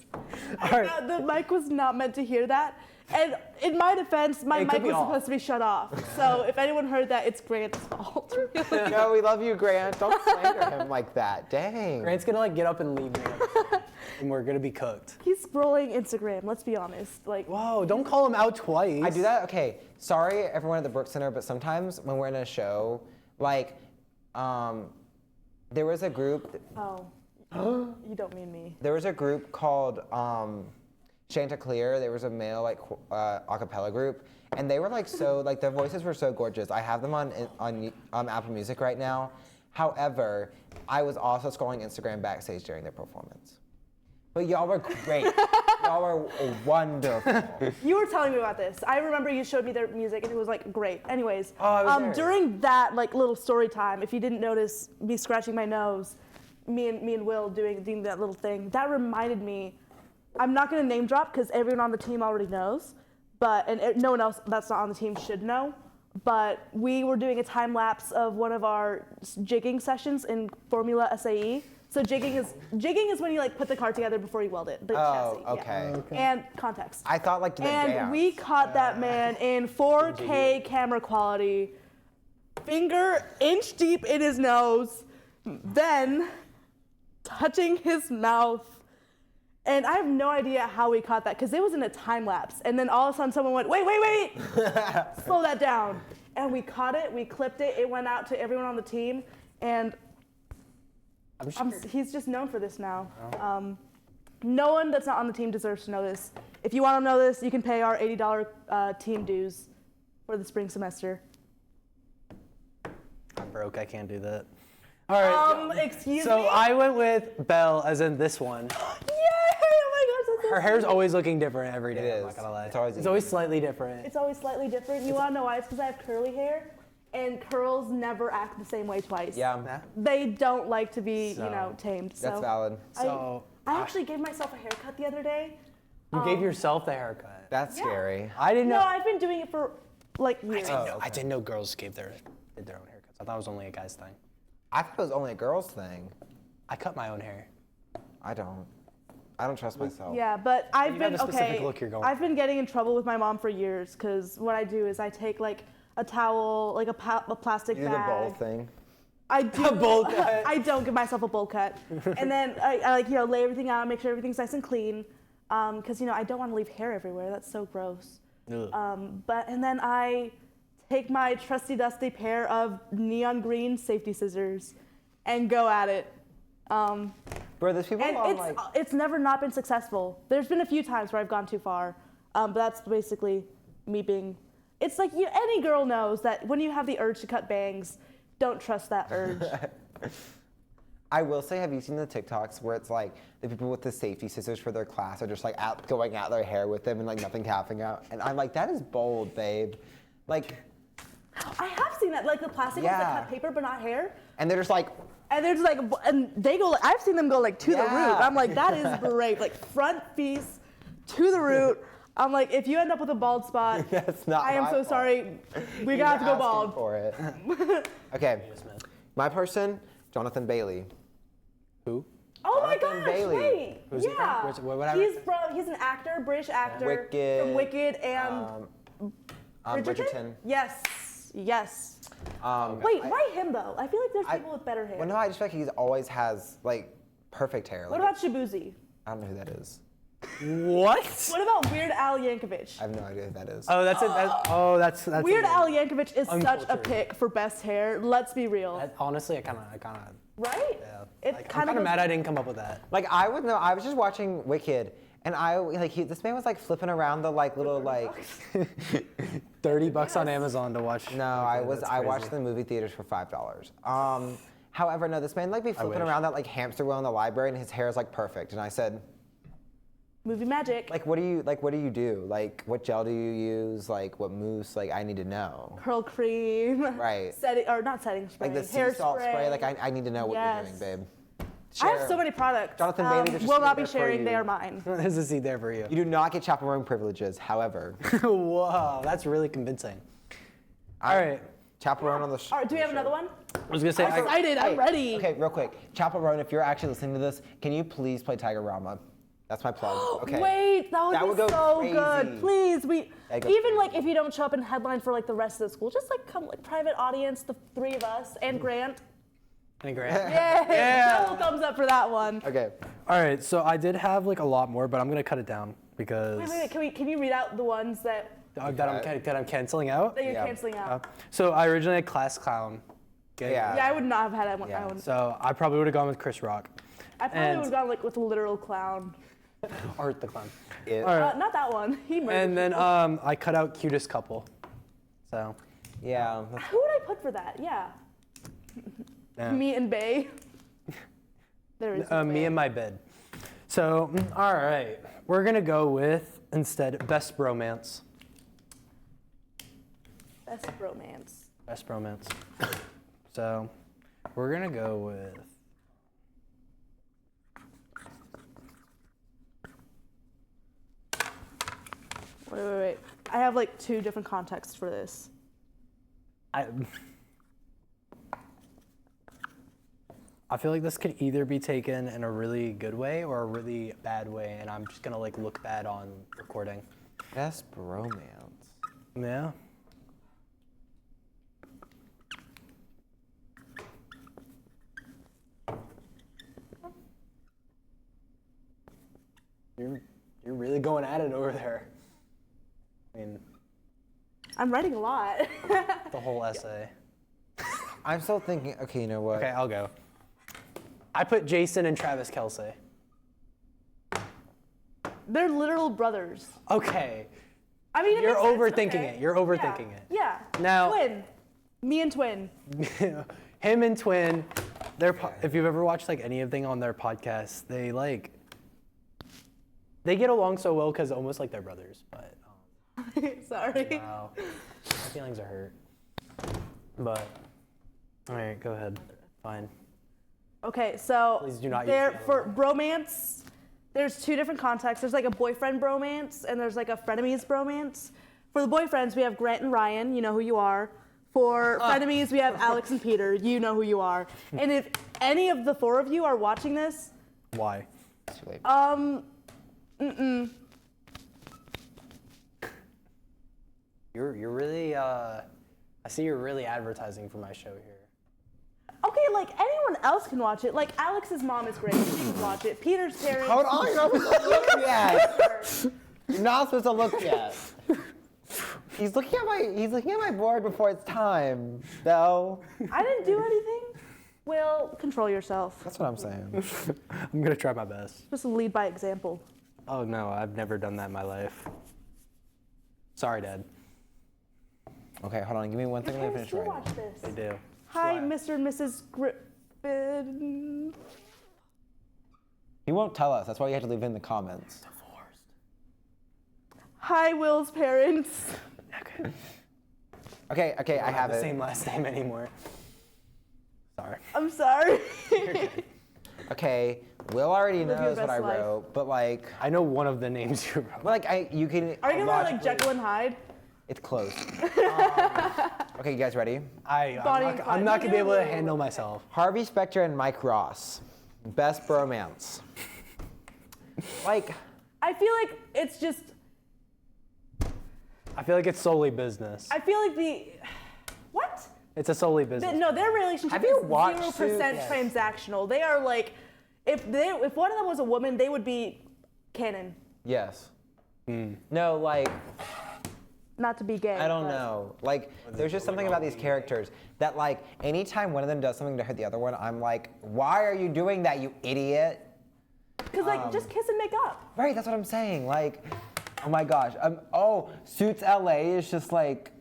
A: All right.
C: The mic was not meant to hear that. And in my defense, my
A: It could
C: mic
A: be
C: was
A: off.
C: supposed to be shut off. So if anyone heard that, it's Grant's fault. Really.
B: No, we love you, Grant. Don't slander him like that. Dang.
A: Grant's gonna like get up and leave me, and we're gonna be cooked.
C: He's scrolling Instagram, let's be honest. Like,
A: Whoa! Don't call him out twice.
B: I do that. Okay. Sorry, everyone at the Brooks Center, but sometimes when we're in a show, like, there was a group.
C: oh, you don't mean me.
B: There was a group called Chanticleer. There was a male like a cappella group, and they were like so like their voices were so gorgeous. I have them on Apple Music right now. However, I was also scrolling Instagram backstage during their performance. But y'all were great. Y'all were wonderful.
C: You were telling me about this. I remember you showed me their music and it was like great. Anyways,
B: Oh, I was there.
C: during that like little story time, if you didn't notice me scratching my nose, me and Will doing that little thing, that reminded me. I'm not gonna name drop because everyone on the team already knows, but no one else that's not on the team should know. But we were doing a time lapse of one of our jigging sessions in Formula SAE. So jigging is when you like put the car together before you weld it. The chassis.
B: Oh, okay.
C: Yeah. And context.
B: I thought like the
C: And
B: dance.
C: we caught that man in 4K camera quality, finger inch deep in his nose, then touching his mouth. And I have no idea how we caught that because it was in a time lapse. And then all of a sudden someone went, wait, slow that down. And we caught it, we clipped it, it went out to everyone on the team. And he's just known for this now. No one that's not on the team deserves to know this. If you want to know this, you can pay our $80 team dues for the spring semester.
A: I'm broke. I can't do that. All right.
C: Excuse
A: So
C: me?
A: I went with Belle, as in this one.
C: Yay! Oh my gosh, that's
A: Her hair's always looking different every day.
B: It
A: I'm not
B: is.
A: gonna lie.
B: It's always
A: It's always slightly different.
C: It's always slightly different. You want to know why? It's because I have curly hair, and curls never act the same way twice.
B: Yeah,
C: They don't like to be,
A: So-
C: tamed.
B: that's
C: So
B: valid.
A: So
C: I actually gave myself a haircut the other day.
A: you gave yourself the haircut.
B: That's scary.
A: I didn't know.
C: No, I've been doing it for like years.
A: I didn't know girls did their own haircuts. I thought it was only a guy's thing.
B: I thought it was only a girl's thing.
A: I cut my own hair.
B: I don't trust myself.
C: Yeah, but I've
A: You
C: been
A: have a specific
C: okay.
A: look you're going
C: I've been getting in trouble with my mom for years because what I do is I take like a towel, like a plastic
B: You do the
C: bag.
B: bowl thing.
C: I do.
A: A bowl cut.
C: I don't give myself a bowl cut, and then I like lay everything out, make sure everything's nice and clean, because I don't want to leave hair everywhere. That's so gross.
A: Ugh.
C: And then I take my trusty dusty pair of neon green safety scissors and go at it.
B: Bro, there's people
C: And
B: on like.
C: it's never not been successful. There's been a few times where I've gone too far, but that's basically me being. It's like any girl knows that when you have the urge to cut bangs, don't trust that urge.
B: I will say, have you seen the TikToks where it's like the people with the safety scissors for their class are just like going at their hair with them and like nothing happening out? And I'm like, that is bold, babe. Like.
C: I have seen that, like the plastic ones that
B: Yeah.
C: cut paper but not hair.
B: And they're just like.
C: And they're just like, and they go. I've seen them go like to the root.
B: Yeah.
C: I'm like, that is brave. Like front piece to the root. I'm like, if you end up with a bald spot,
B: That's not
C: I am
B: my
C: so
B: fault.
C: sorry. We're gonna have to go bald.
B: For it. Okay. My person, Jonathan Bailey.
A: Who?
C: Oh my
B: Jonathan
C: gosh!
B: Bailey.
C: Wait,
A: Who's he from?
C: yeah.
A: What
C: He's an actor, British actor
B: Wicked,
C: from Wicked and
B: Bridgerton.
C: Yes.
B: Um,
C: Wait, why him though? I feel like there's people with better hair.
B: Well, no, I just feel like he always has like perfect hair.
C: What
B: Like,
C: about Shabuzi?
B: I don't know who that is.
A: What?
C: What about Weird Al Yankovic?
B: I have no idea who that is.
A: Oh, that's it. That's
C: Weird
A: a-
C: Al Yankovic is such a
A: Uncultured.
C: pick for best hair. Let's be real.
A: Honestly, I kind of,
C: Right?
A: yeah.
C: It
A: Like, I'm
C: kind
A: kind of
C: of
A: mad I didn't come up with that.
B: Like I would know. I was just watching Wicked, and this man was like flipping around the like little like.
A: $30 on Amazon to watch.
B: No,
A: Okay, that's
B: I watched
A: crazy.
B: the movie theaters for $5. However, no, this man like be flipping
A: wish.
B: around that like hamster wheel in the library, and his hair is like perfect. And I said,
C: Movie magic.
B: like, what do you do? Like, what gel do you use? Like, what mousse? Like, I need to know.
C: Curl cream.
B: Right.
C: Setting or not setting spray.
B: Like the sea
C: hair
B: salt spray. Like, I need to know what
C: Yes.
B: you're doing, babe.
C: I have
B: Share.
C: so many products.
B: Jonathan Bailey, there's just
C: will
B: a
C: not be
B: there for
C: sharing.
B: you.
C: They are mine.
A: There's a seat there for you.
B: You do not get chaperone privileges. However,
A: Whoa, that's really convincing. All right.
B: chaperone on the.
C: All right, do we have another one?
A: I was gonna say.
C: I'm excited. I'm
B: Hey,
C: ready.
B: Okay, real quick. Chaperone, if you're actually listening to this, can you please play Tigerama? That's my plug. Okay.
C: Wait, that would be
B: go
C: so
B: crazy.
C: good. Please,
B: That'd go
C: even like
B: crazy.
C: if you don't show up in headline for like the rest of the school, just like come like private audience, the three of us and Grant.
A: Any Grant?
C: Yeah. Double thumbs up for that one.
B: Okay.
A: All right. So I did have like a lot more, but I'm gonna cut it down because
C: Wait. Can you read out the ones that
A: that I'm canceling out.
C: you're
B: Yeah.
C: canceling out?
A: So I originally had Class Clown. Okay?
B: Yeah.
C: Yeah, I would not have had that one.
B: Yeah.
A: So I probably would have gone with Chris Rock.
C: I probably
A: and-
C: would have gone like with a literal clown.
A: Art the Clown.
B: It-
A: All right.
C: Not that one. He murdered.
A: And then I cut out Cutest Couple. So
B: Yeah.
C: Who would I put for that? Yeah.
A: yeah.
C: Me and Bay. There is. no
A: Me
C: Bay.
A: and my bed. So all right, we're gonna go with instead Best Bromance.
C: Best romance.
A: Best Bromance. So we're gonna go with.
C: Wait. I have like two different contexts for this.
A: I feel like this could either be taken in a really good way or a really bad way, and I'm just gonna like look bad on recording.
B: Best bromance.
A: Yeah. You're really going at it over there. I mean,
C: I'm writing a lot.
A: the whole essay.
B: I'm still thinking. Okay, you know what?
A: Okay, I'll go. I put Jason and Travis Kelce.
C: They're literal brothers.
A: Okay.
C: I mean, it
A: You're
C: makes sense,
A: overthinking
C: okay.
A: it. You're overthinking
C: Yeah.
A: it.
C: Yeah.
A: Now-
C: Twin. Me and twin.
A: Him and Twin, if you've ever watched like anything on their podcast, they get along so well because almost like they're brothers. But
C: Sorry.
A: wow, my feelings are hurt. But all right, go ahead. Fine.
C: Okay, so
A: Please do not use
C: there
A: the other
C: for bromance. There's two different contexts. There's like a boyfriend bromance and there's like a frenemies bromance. For the boyfriends, we have Grant and Ryan. You know who you are. For frenemies, we have Alex and Peter. You know who you are. And if any of the four of you are watching this,
A: Why?
B: It's too late.
A: You're really I see you're really advertising for my show here.
C: okay, like anyone else can watch it. Like Alex's mom is great. She can watch it. Peter's parents.
B: Hold on, you're not supposed to look yet. You're not supposed to look yet. He's looking at my board before it's time. Belle.
C: I didn't do anything. Will, control yourself.
B: That's what I'm saying.
A: I'm gonna try my best.
C: Supposed to lead by example.
A: Oh no, I've never done that in my life. Sorry, Dad.
B: Okay, hold on. Give me one
C: Your
B: thing. Let me
C: parents
B: finish
C: do
B: writing.
C: watch this.
A: They do.
C: Hi,
A: Why?
C: Mr. and Mrs. Griffin.
B: He won't tell us. That's why you have to leave it in the comments.
A: Divorced.
C: Hi, Will's parents.
A: Okay.
B: Okay, I have
A: the
B: it.
A: same last name anymore. Sorry.
C: I'm sorry.
B: Okay, Will already
C: Live your
B: knows what
C: best
B: I
C: life.
B: wrote, but like,
A: I know one of the names you wrote.
B: you can.
C: Are you gonna like
B: logically-
C: Jekyll and Hyde?
B: It's close. Okay, you guys ready?
C: Bonnie and
A: I'm
C: Clyde.
A: not gonna be able to
C: No.
A: handle myself.
B: Harvey Specter and Mike Ross, best bromance. Like,
C: I feel like it's just.
A: I feel like it's solely business.
C: I feel like what?
A: It's a solely business.
C: No, their relationship
B: Have you
C: is
B: watched
C: 0%
B: Suits? Yes.
C: transactional. They are like, if one of them was a woman, they would be canon.
B: yes. No, like,
C: Not to be gay.
B: I don't
C: but-
B: know. Like, there's just something about these characters that, like, anytime one of them does something to hurt the other one, I'm like, why are you doing that, you idiot?
C: Cause like just kiss and make up.
B: Right, that's what I'm saying. Like, oh my gosh. Suits LA is just like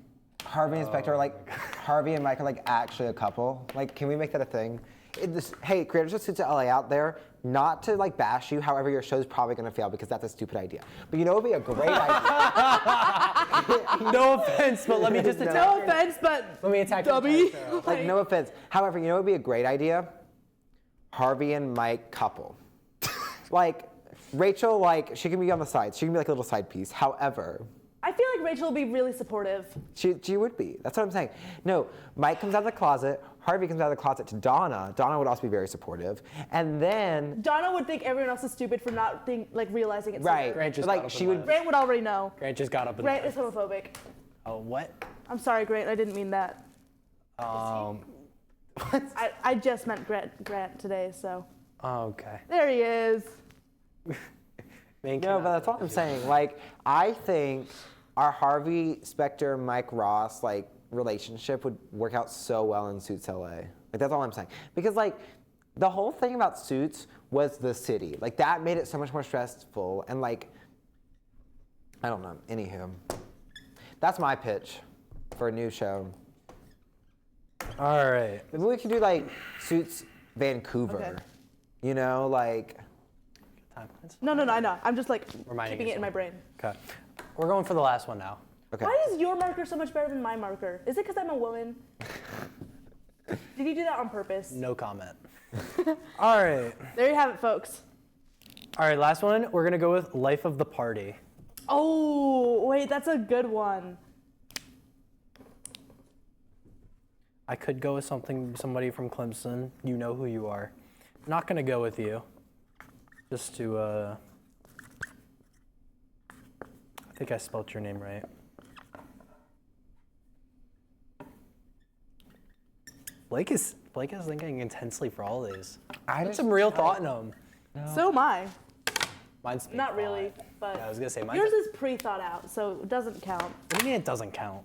B: Harvey and Specter, like Harvey and Mike are like actually a couple. Like, can we make that a thing? Hey, creators of Suits LA out there, not to like bash you, however your show's probably gonna fail because that's a stupid idea. But you know what would be a great idea?
A: No offense, but let me just attack.
C: No offense, but
A: Let me attack your
C: dummy.
A: character.
B: Like, no offense. However, you know what would be a great idea? Harvey and Mike couple. Like, Rachel, like, she can be on the side. She can be like a little side piece. However,
C: I feel like Rachel will be really supportive.
B: she would be. That's what I'm saying. No, Mike comes out of the closet. Harvey comes out of the closet to Donna. Donna would also be very supportive. And then,
C: Donna would think everyone else is stupid for not realizing it's
B: right,
A: Grant just
B: like
A: got up
B: she
A: and
B: would.
A: left.
C: Grant would already know.
A: Grant just got up and
C: Grant is homophobic.
A: Oh, what?
C: I'm sorry, Grant. I didn't mean that. I just meant Grant today. So
A: Okay.
C: there he is.
B: No, but that's all I'm saying. Like, I think our Harvey Specter, Mike Ross, like, relationship would work out so well in Suits LA. Like, that's all I'm saying. Because, like, the whole thing about Suits was the city. Like, that made it so much more stressful. And, like, I don't know. Anywho, that's my pitch for a new show.
A: All right.
B: Maybe we could do, like, Suits Vancouver.
C: Okay.
B: You know, like,
A: Time points.
C: No, I know. I'm just like
A: Reminding
C: keeping it in my
A: yourself.
C: brain.
A: Okay. We're going for the last one now.
B: okay.
C: Why is your marker so much better than my marker? Is it because I'm a woman? Did you do that on purpose?
A: No comment. All right.
C: There you have it, folks.
A: All right, last one. We're going to go with Life of the Party.
C: Oh, wait, that's a good one.
A: I could go with somebody from Clemson. You know who you are. Not going to go with you. Just to, I think I spelled your name right. Blake is thinking intensely for all these.
B: I
A: Put
B: just-
A: some real thought in them.
C: So am I.
A: Mine's being
C: Not really,
A: thought.
C: but
A: Yeah, I was gonna say mine's.
C: yours is pre-thought out, so it doesn't count.
A: What do you mean it doesn't count?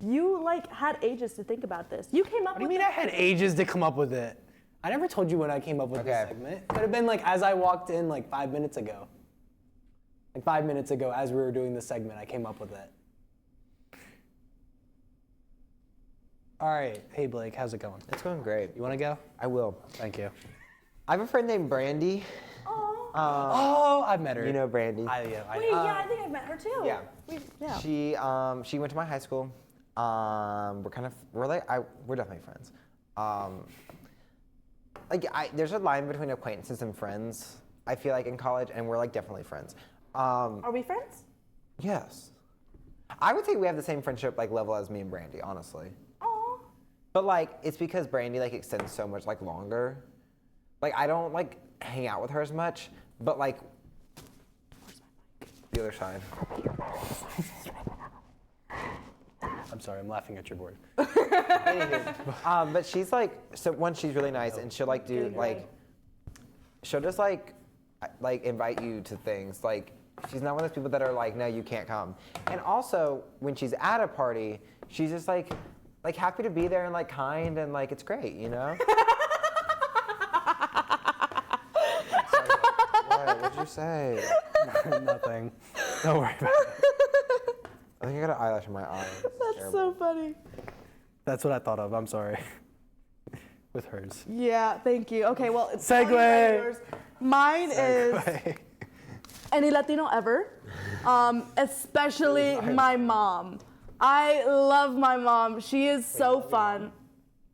C: You like had ages to think about this. You came up
A: What do you
C: with
A: mean I had ages to come up with it? I never told you when I came up with this
B: Okay.
A: segment. It could have been like as I walked in like 5 minutes ago. Like 5 minutes ago as we were doing this segment, I came up with it. All right. Hey, Blake, how's it going?
B: It's going great.
A: You want to go?
B: I will.
A: Thank you.
B: I have a friend named Brandy.
C: Oh,
A: Oh, I've met her.
B: You know Brandy.
A: I
C: wait, yeah, I think I've met her too.
B: yeah.
C: Yeah.
B: She went to my high school. We're definitely friends. There's a line between acquaintances and friends. I feel like in college, and we're like definitely friends.
C: Are we friends?
B: Yes. I would say we have the same friendship like level as me and Brandy, honestly.
C: Oh.
B: But like it's because Brandy like extends so much like longer. Like I don't like hang out with her as much, but like the other side.
A: I'm sorry, I'm laughing at your board.
B: Anywho, but she's like, so one, she's really nice, and she'll like do like, she'll just like invite you to things. Like She's not one of those people that are like, no, you can't come. And also, when she's at a party, she's just like happy to be there and like kind and like it's great, you know? What? What'd you say?
A: Nothing. Don't worry about it.
B: I think I got an eyelash in my eye.
C: That's so funny.
A: That's what I thought of. I'm sorry. With hers.
C: Yeah, thank you. Okay, well, it's
A: Segue.
C: funny about yours. Mine is
A: Segue.
C: any Latino ever, especially my mom. I love my mom. She is so fun.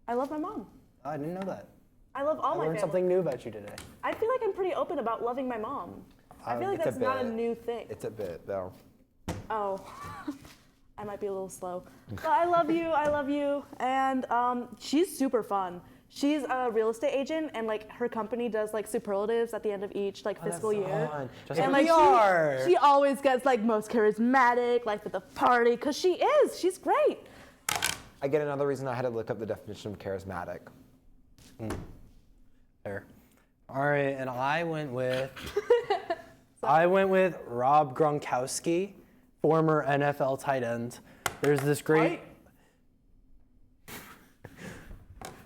C: I love my mom.
A: I didn't know that.
C: I love all
A: I
C: my
A: learned
C: family.
A: something new about you today.
C: I feel like I'm pretty open about loving my mom. I feel like
B: It's a
C: that's not a
B: bit.
C: new thing.
B: It's a bit, though.
C: Oh, I might be a little slow. But I love you, and she's super fun. She's a real estate agent, and like her company does like superlatives at the end of each like fiscal year.
B: Fun. Just
C: And
A: like
C: like
A: we are.
C: she always gets like most charismatic, life at the party, cause she's great.
B: I get another reason I had to look up the definition of charismatic.
A: There. All right, and I went with Rob Gronkowski, former NFL tight end. There's this great.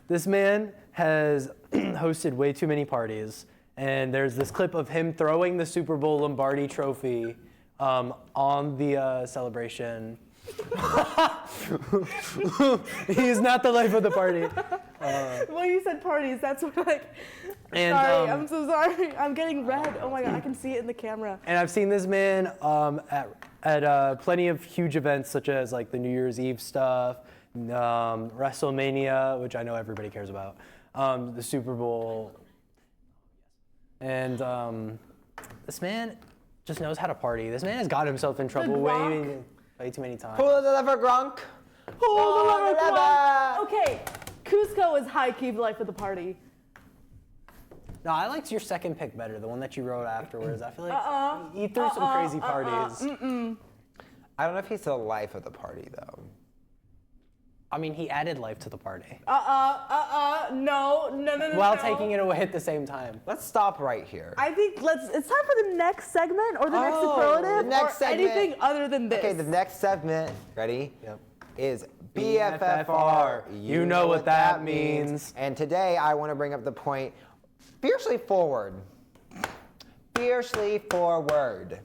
A: This man has hosted way too many parties, and there's this clip of him throwing the Super Bowl Lombardi trophy on the celebration. He's not the life of the party.
C: Well, you said parties. That's what like.
A: And,
C: sorry, I'm so sorry. I'm getting red. Oh my god, I can see it in the camera.
A: And I've seen this man at plenty of huge events, such as like the New Year's Eve stuff, WrestleMania, which I know everybody cares about, the Super Bowl, and this man just knows how to party. This man has got himself in trouble way too many times.
B: Pull the lever, Gronk.
C: Pull the lever,
B: lever.
C: Gronk. Okay, Cusco is high key the life of the party.
A: No, I liked your second pick better, the one that you wrote afterwards. I feel like he threw some crazy parties.
B: I don't know if he's the life of the party, though.
A: I mean, he added life to the party
C: No.
A: while taking it away at the same time.
B: Let's stop right here.
C: I think it's time for the next segment or the next superlative
B: the next
C: or
B: segment.
C: anything other than this.
B: Okay, the next segment, ready?
A: Yep.
B: Is BFFR.
A: You know what that means.
B: And today I want to bring up the point, fiercely forward. Fiercely forward.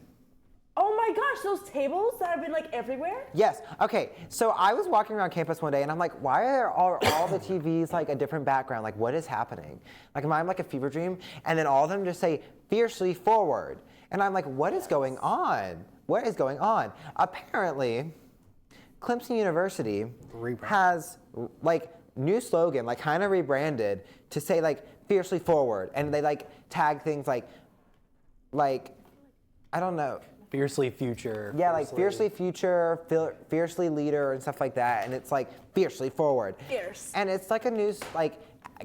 C: Oh my gosh, those tables that have been like everywhere?
B: Yes. Okay. So I was walking around campus one day, and I'm like, why are all the TVs like a different background? Like, what is happening? Like, am I in like a fever dream? And then all of them just say fiercely forward, and I'm like, what is going on? What is going on? Apparently, Clemson University has like new slogan, like kind of rebranded to say like fiercely forward, and they like tag things like I don't know.
A: Fiercely future.
B: Yeah, like fiercely future, fiercely leader, and stuff like that. And it's like fiercely forward.
C: Fierce.
B: And it's like a news like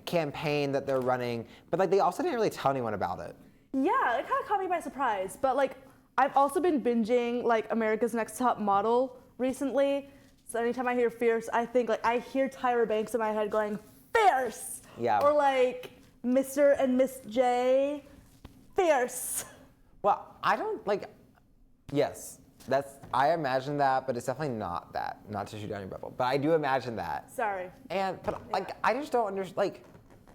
B: campaign that they're running, but like they also didn't really tell anyone about it.
C: Yeah, it kind of caught me by surprise. But like, I've also been binging like America's Next Top Model recently. So anytime I hear fierce, I think like I hear Tyra Banks in my head going fierce.
B: Yeah.
C: Or like Mr. and Miss J, fierce.
B: Well, I don't like. Yes, I imagine that, but it's definitely not that. Not to shoot down your bubble, but I do imagine that.
C: Sorry.
B: But I just don't understand. Like,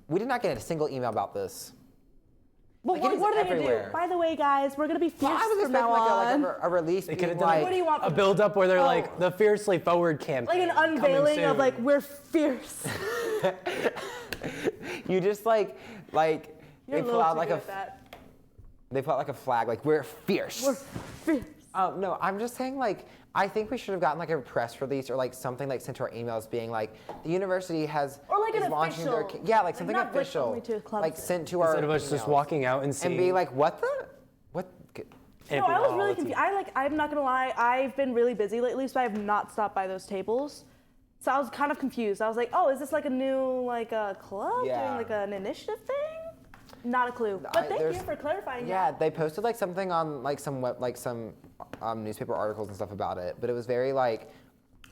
B: we did not get a single email about this.
C: But
B: Like, it is
C: what are they gonna
B: everywhere.
C: do? By the way, guys, we're gonna be fierce
B: Well, I was
C: from now
B: expecting
C: on.
B: like a release.
A: They
B: being
A: could have done
B: like,
C: What do you want
A: a
C: from-
A: build-up where they're
C: Oh.
A: like the fiercely forward campaign.
C: Like an
A: coming
C: unveiling of
A: soon.
C: like we're fierce.
B: you just like
C: You're
B: they
C: a
B: pull
C: little
B: out
C: too
B: like
C: good
B: a
C: at that.
B: they pull out like a flag, like we're fierce.
C: We're fierce.
B: No, I'm just saying like I think we should have gotten like a press release or like something like sent to our emails being like the university has
C: Or like
B: is
C: an
B: launching
C: official.
B: their like
C: Like,
B: something
C: not like
B: official
C: only to Clemson.
B: like sent to our
A: Instead of us just
B: emails.
A: walking out and seeing.
B: and be like what.
C: No, I was really confused. I'm not gonna lie, I've been really busy lately, so I have not stopped by those tables. So I was kind of confused. I was like, oh, is this like a new like a club
B: Yeah.
C: doing like an initiative thing? Not a clue. But thank you for clarifying
B: Yeah,
C: that.
B: they posted like something on like some newspaper articles and stuff about it, but it was very like.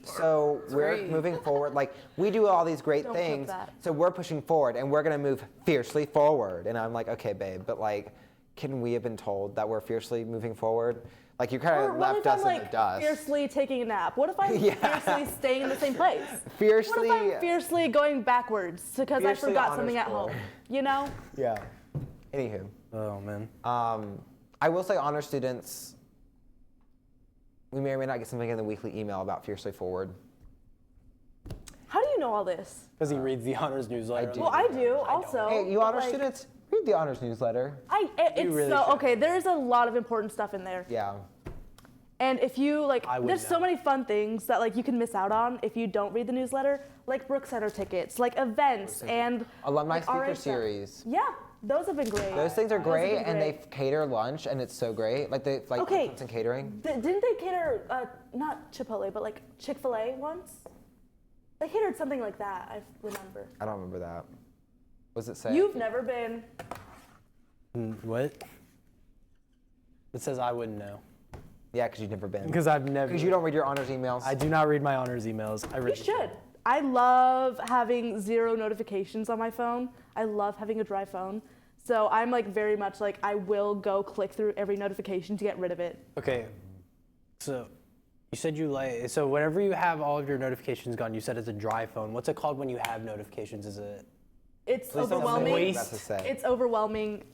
B: So we're
A: very-
B: moving forward. Like we do all these great
C: Don't clip
B: things.
C: that.
B: So we're pushing forward, and we're gonna move fiercely forward. And I'm like, okay, babe, but like, can we have been told that we're fiercely moving forward? Like you kind
C: Or
B: of
C: what
B: left
C: if
B: us
C: I'm
B: in
C: like
B: the dust.
C: fiercely taking a nap? What if I'm
B: Yeah.
C: fiercely staying in the same place?
B: Fiercely.
C: What if I'm fiercely going backwards because I
B: Fiercely
C: forgot
B: honor
C: something at
B: score.
C: home? You know?
B: Yeah. Anywho,
A: Oh man.
B: I will say honor students. We may or may not get something in the weekly email about Fiercely Forward.
C: How do you know all this?
A: Because he reads the honors newsletter.
B: I do.
C: Well, I do also.
B: Hey, you
C: but,
B: honor
C: like,
B: students, read the honors newsletter.
C: It's
A: really
C: so
A: should.
C: okay. There's a lot of important stuff in there,
B: Yeah.
C: and if you like,
A: I would
C: there's so
A: know.
C: many fun things that like you can miss out on if you don't read the newsletter, like Brook Center tickets, like events, and
B: Alumni
C: like,
B: speaker
C: RA stuff.
B: series.
C: Yeah, those have been great.
B: Those things are
C: Those have
B: great,
C: been
B: and they
C: great.
B: cater lunch, and it's so great. Like they like
C: Okay.
B: Clemson catering.
C: Didn't they cater not Chipotle, but like Chick-fil-A once? They catered something like that. I remember.
B: I don't remember that. What does it say?
C: You've never been.
A: What? It says I wouldn't know.
B: Yeah, because you've never been.
A: Because I've never.
B: Because you don't read your honors emails.
A: I do not read my honors emails. I
C: You
A: really
C: should. I love having 0 notifications on my phone. I love having a dry phone. So I'm like very much like I will go click through every notification to get rid of it.
A: Okay. So you said you like. So whenever you have all of your notifications gone, you said it's a dry phone. What's it called when you have notifications? Is it?
C: It's
B: Please don't say what
C: overwhelming.
B: you're about to say.
C: It's overwhelming.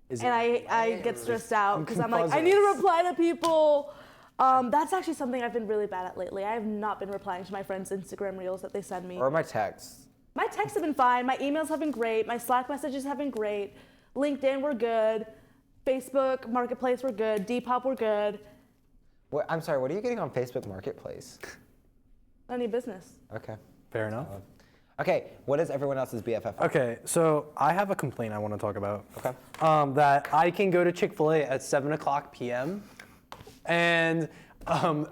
A: Is
C: And
A: it
C: I get stressed out because I'm like, I
A: confuzzled.
C: need to reply to people. That's actually something I've been really bad at lately. I have not been replying to my friends' Instagram reels that they send me.
B: Or my texts.
C: My texts have been fine. My emails have been great. My Slack messages have been great. LinkedIn were good. Facebook Marketplace were good. Depop were good.
B: What, I'm sorry, what are you getting on Facebook Marketplace?
C: Any business.
B: Okay.
A: Fair enough.
B: Okay, what is everyone else's BFF?
A: Okay, so I have a complaint I want to talk about.
B: Okay.
A: That I can go to Chick-fil-A at 7:00 p.m. and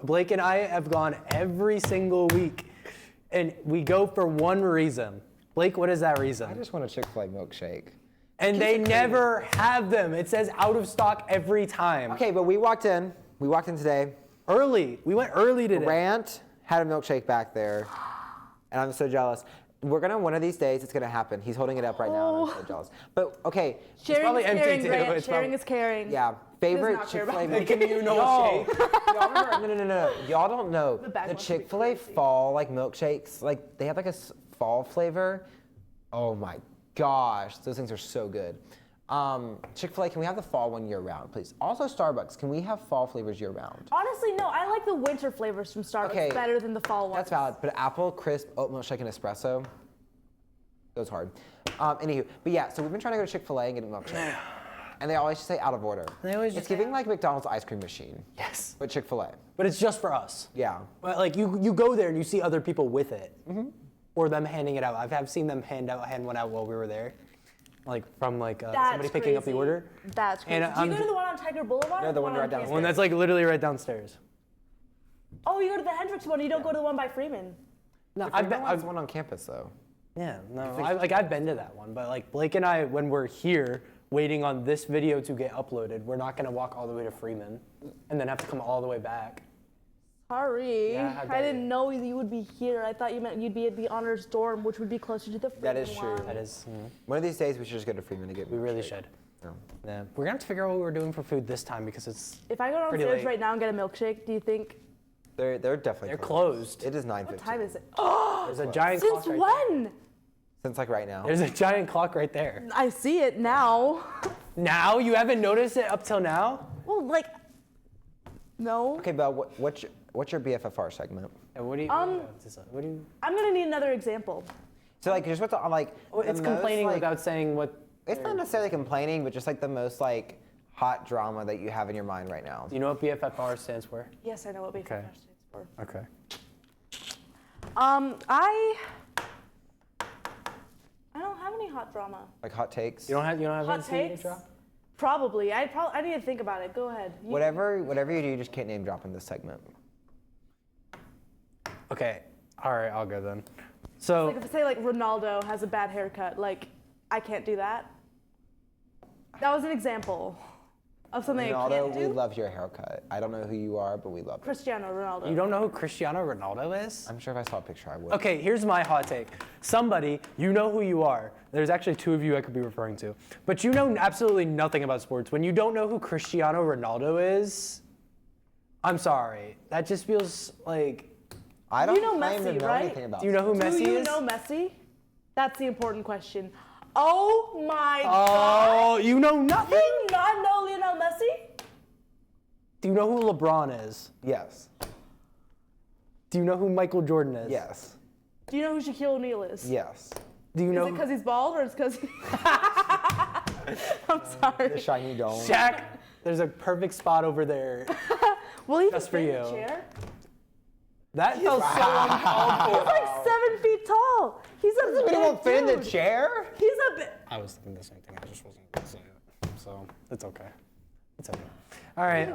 A: Blake and I have gone every single week, and we go for one reason. Blake, what is that reason?
B: I just want a Chick-fil-A milkshake.
A: And they never have them. It says out of stock every time.
B: Okay, but we walked in today.
A: Early. We went early today.
B: Grant had a milkshake back there, and I'm so jealous. We're gonna, one of these days, it's gonna happen. He's holding it up right now, and I'm so jealous. But, okay,
C: Sharing
A: probably
C: is
A: empty
C: caring,
A: too.
C: Grant.
A: It's
C: Sharing
A: probably-
C: is caring.
B: yeah, favorite
C: not care
B: Chick-fil-A
C: about
B: milkshake.
A: Giving you no
B: Y'all,
A: shake.
B: y'all remember, no. Y'all don't know.
C: The bag
B: The
C: wants to be
B: Chick-fil-A
C: crazy.
B: fall, like, milkshakes, like, they have, like, a fall flavor. Oh, my gosh. Those things are so good. Chick-fil-A, can we have the fall one year-round, please? Also, Starbucks, can we have fall flavors year-round?
C: Honestly, no. I like the winter flavors from Starbucks
B: Okay,
C: better than the fall ones.
B: That's valid, but apple, crisp, oat milkshake, and espresso goes hard. Anywho, but yeah, so we've been trying to go to Chick-fil-A and get a milkshake. And they always just say out of order.
A: They always
B: It's
A: just
B: giving like McDonald's ice cream machine,
A: Yes.
B: but Chick-fil-A.
A: But it's just for us.
B: Yeah.
A: But like you go there and you see other people with it, or them handing it out. I've seen them hand one out while we were there, like from like
C: That's
A: somebody picking up the
C: crazy.
A: order.
C: That's crazy.
A: And
C: Do you go
A: I'm-
C: to the one on Tiger Boulevard?
B: No,
C: or
B: the one right
C: on
B: down
C: Campus?
A: One that's like literally right downstairs.
C: Oh, you go to the Hendricks one. You don't go to the one by Freeman.
A: No,
B: I've
A: been.
B: been one on campus though.
A: Yeah, no, I've been to that one, but like Blake and I, when we're here waiting on this video to get uploaded, we're not gonna walk all the way to Freeman and then have to come all the way back.
C: Sorry.
A: Yeah, how
C: I
A: dare
C: didn't know you would be here. I thought you meant you'd be at the honors dorm, which would be closer to the Freeman
B: That is true.
C: one.
A: That is,
B: One of these days we should just go to Freeman to get
A: we really
B: milkshake.
A: should.
B: Yeah.
A: Yeah, we're gonna have to figure out what we're doing for food this time because it's
C: If I go
A: Pretty
C: downstairs
A: late.
C: right now and get a milkshake, do you think?
B: They're definitely
A: they're closed.
B: It is 9:15.
C: What time is it?
A: There's a giant
C: Since
A: clock right there.
C: when?
B: Since like right now.
A: There's a giant clock right there.
C: I see it now.
A: Now you haven't noticed it up till now?
C: Well, like, no.
B: Okay, Belle, what's your BFFR segment?
A: Yeah, what do you? What do you?
C: I'm gonna need another example.
B: So like, just what's the, like?
A: Well,
B: the
A: it's
B: most,
A: complaining
B: like-
A: without saying what.
B: It's not necessarily complaining, but just like the most like hot drama that you have in your mind right now.
A: Do you know what BFFR stands for?
C: Yes, I know what BFF
A: Okay.
C: stands for.
A: Okay.
C: I don't have any hot drama.
B: Like hot takes.
A: You don't have
C: Hot
A: anything to
C: takes?
A: drop?
C: Probably. I need to think about it. Go ahead.
B: Whatever you do, you just can't name drop in this segment.
A: Okay. All right, I'll go then. So
C: Like if I say like Ronaldo has a bad haircut, like I can't do that. That was an example. of something I
B: Ronaldo,
C: can't
B: we
C: do.
B: love your haircut. I don't know who you are, but we love it.
C: Cristiano Ronaldo.
A: You don't know who Cristiano Ronaldo is?
B: I'm sure if I saw a picture, I would.
A: Okay, here's my hot take. Somebody, you know who you are. There's actually two of you I could be referring to. But you know absolutely nothing about sports. When you don't know who Cristiano Ronaldo is, I'm sorry. That just feels like...
B: I don't
C: You know
B: claim to
C: Messi,
B: know
C: right?
B: anything about
A: Do you know who Messi
C: Do you
A: is?
C: know Messi? That's the important question. Oh my God.
A: Oh, you know
C: Do
A: nothing?
C: you not know Lionel Messi?
A: Do you know who LeBron is?
B: Yes.
A: Do you know who Michael Jordan is?
B: Yes.
C: Do you know who Shaquille O'Neal is?
B: Yes.
A: Do you
C: Is
A: know
C: it because he's bald or is it because I'm sorry.
B: The shiny dome.
A: Shaq? There's a perfect spot over there.
C: Will he
A: Just
C: fit
A: for
C: in the
A: you.
C: chair?
A: That felt so uncalled
C: He's
A: for.
C: like 7 feet tall. He's a
B: Doesn't mean
C: big
B: he won't fit in the
C: dude.
B: chair.
C: He's a bit.
A: I was thinking the same thing. I just wasn't gonna say it. So it's okay. It's okay. All right.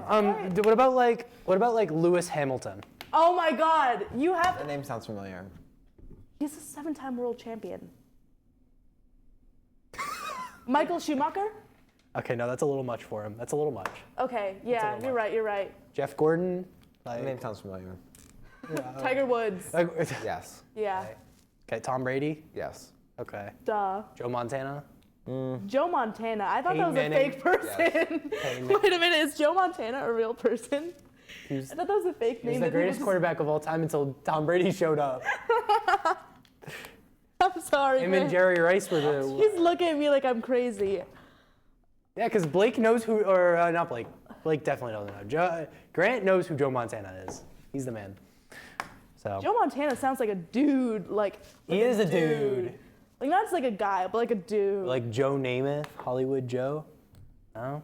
A: What about like Lewis Hamilton?
C: Oh my God. You have.
B: The name sounds familiar.
C: He's a 7-time world champion. Michael Schumacher?
A: Okay, no, that's a little much for him. That's a little much.
C: Okay, yeah,
A: little
C: you're right, you're right.
A: Jeff Gordon.
B: The name
A: Like,
B: sounds familiar.
C: Tiger Woods.
B: Yes.
C: Yeah,
A: okay, Tom Brady.
B: Yes.
A: Okay.
C: duh.
A: Joe Montana.
C: Joe Montana. I thought
A: Peyton
C: that was a
A: Manning.
C: fake person.
A: Peyton
C: Wait a minute, is Joe Montana a real person? I thought that was a fake
A: He
C: name.
A: was the
C: that
A: greatest
C: people
A: quarterback of all time until Tom Brady showed up.
C: just- I'm sorry,
A: Him
C: man.
A: and Jerry Rice were the.
C: He's looking at me like I'm crazy.
A: Yeah, because Blake knows who, or not Blake. Blake definitely doesn't know. Grant knows who Joe Montana is. He's the man. So.
C: Joe Montana sounds like a dude, like
A: He is a dude.
C: Like not just like a guy, but like a dude.
A: Like Joe Namath, Hollywood Joe. No?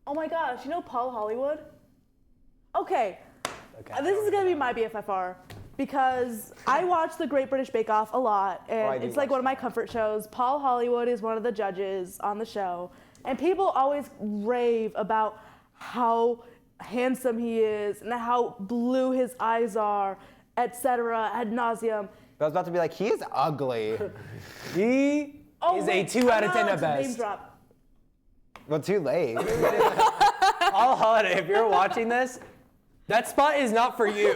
C: Oh my gosh, you know Paul Hollywood? Okay,
A: Okay.
C: this is gonna be my BFFR because I watch The Great British Bake Off a lot,
B: I
C: and
B: do
C: it's like
B: watch
C: one of my comfort shows. Paul Hollywood is one of the judges on the show, and people always rave about how handsome he is and how blue his eyes are, etc. ad nauseum.
B: I was about to be like, he is ugly.
A: He is a 2 out of 10 at
C: Name
A: best.
C: drop.
B: Well, too late.
A: All holiday, if you're watching this, that spot is not for you.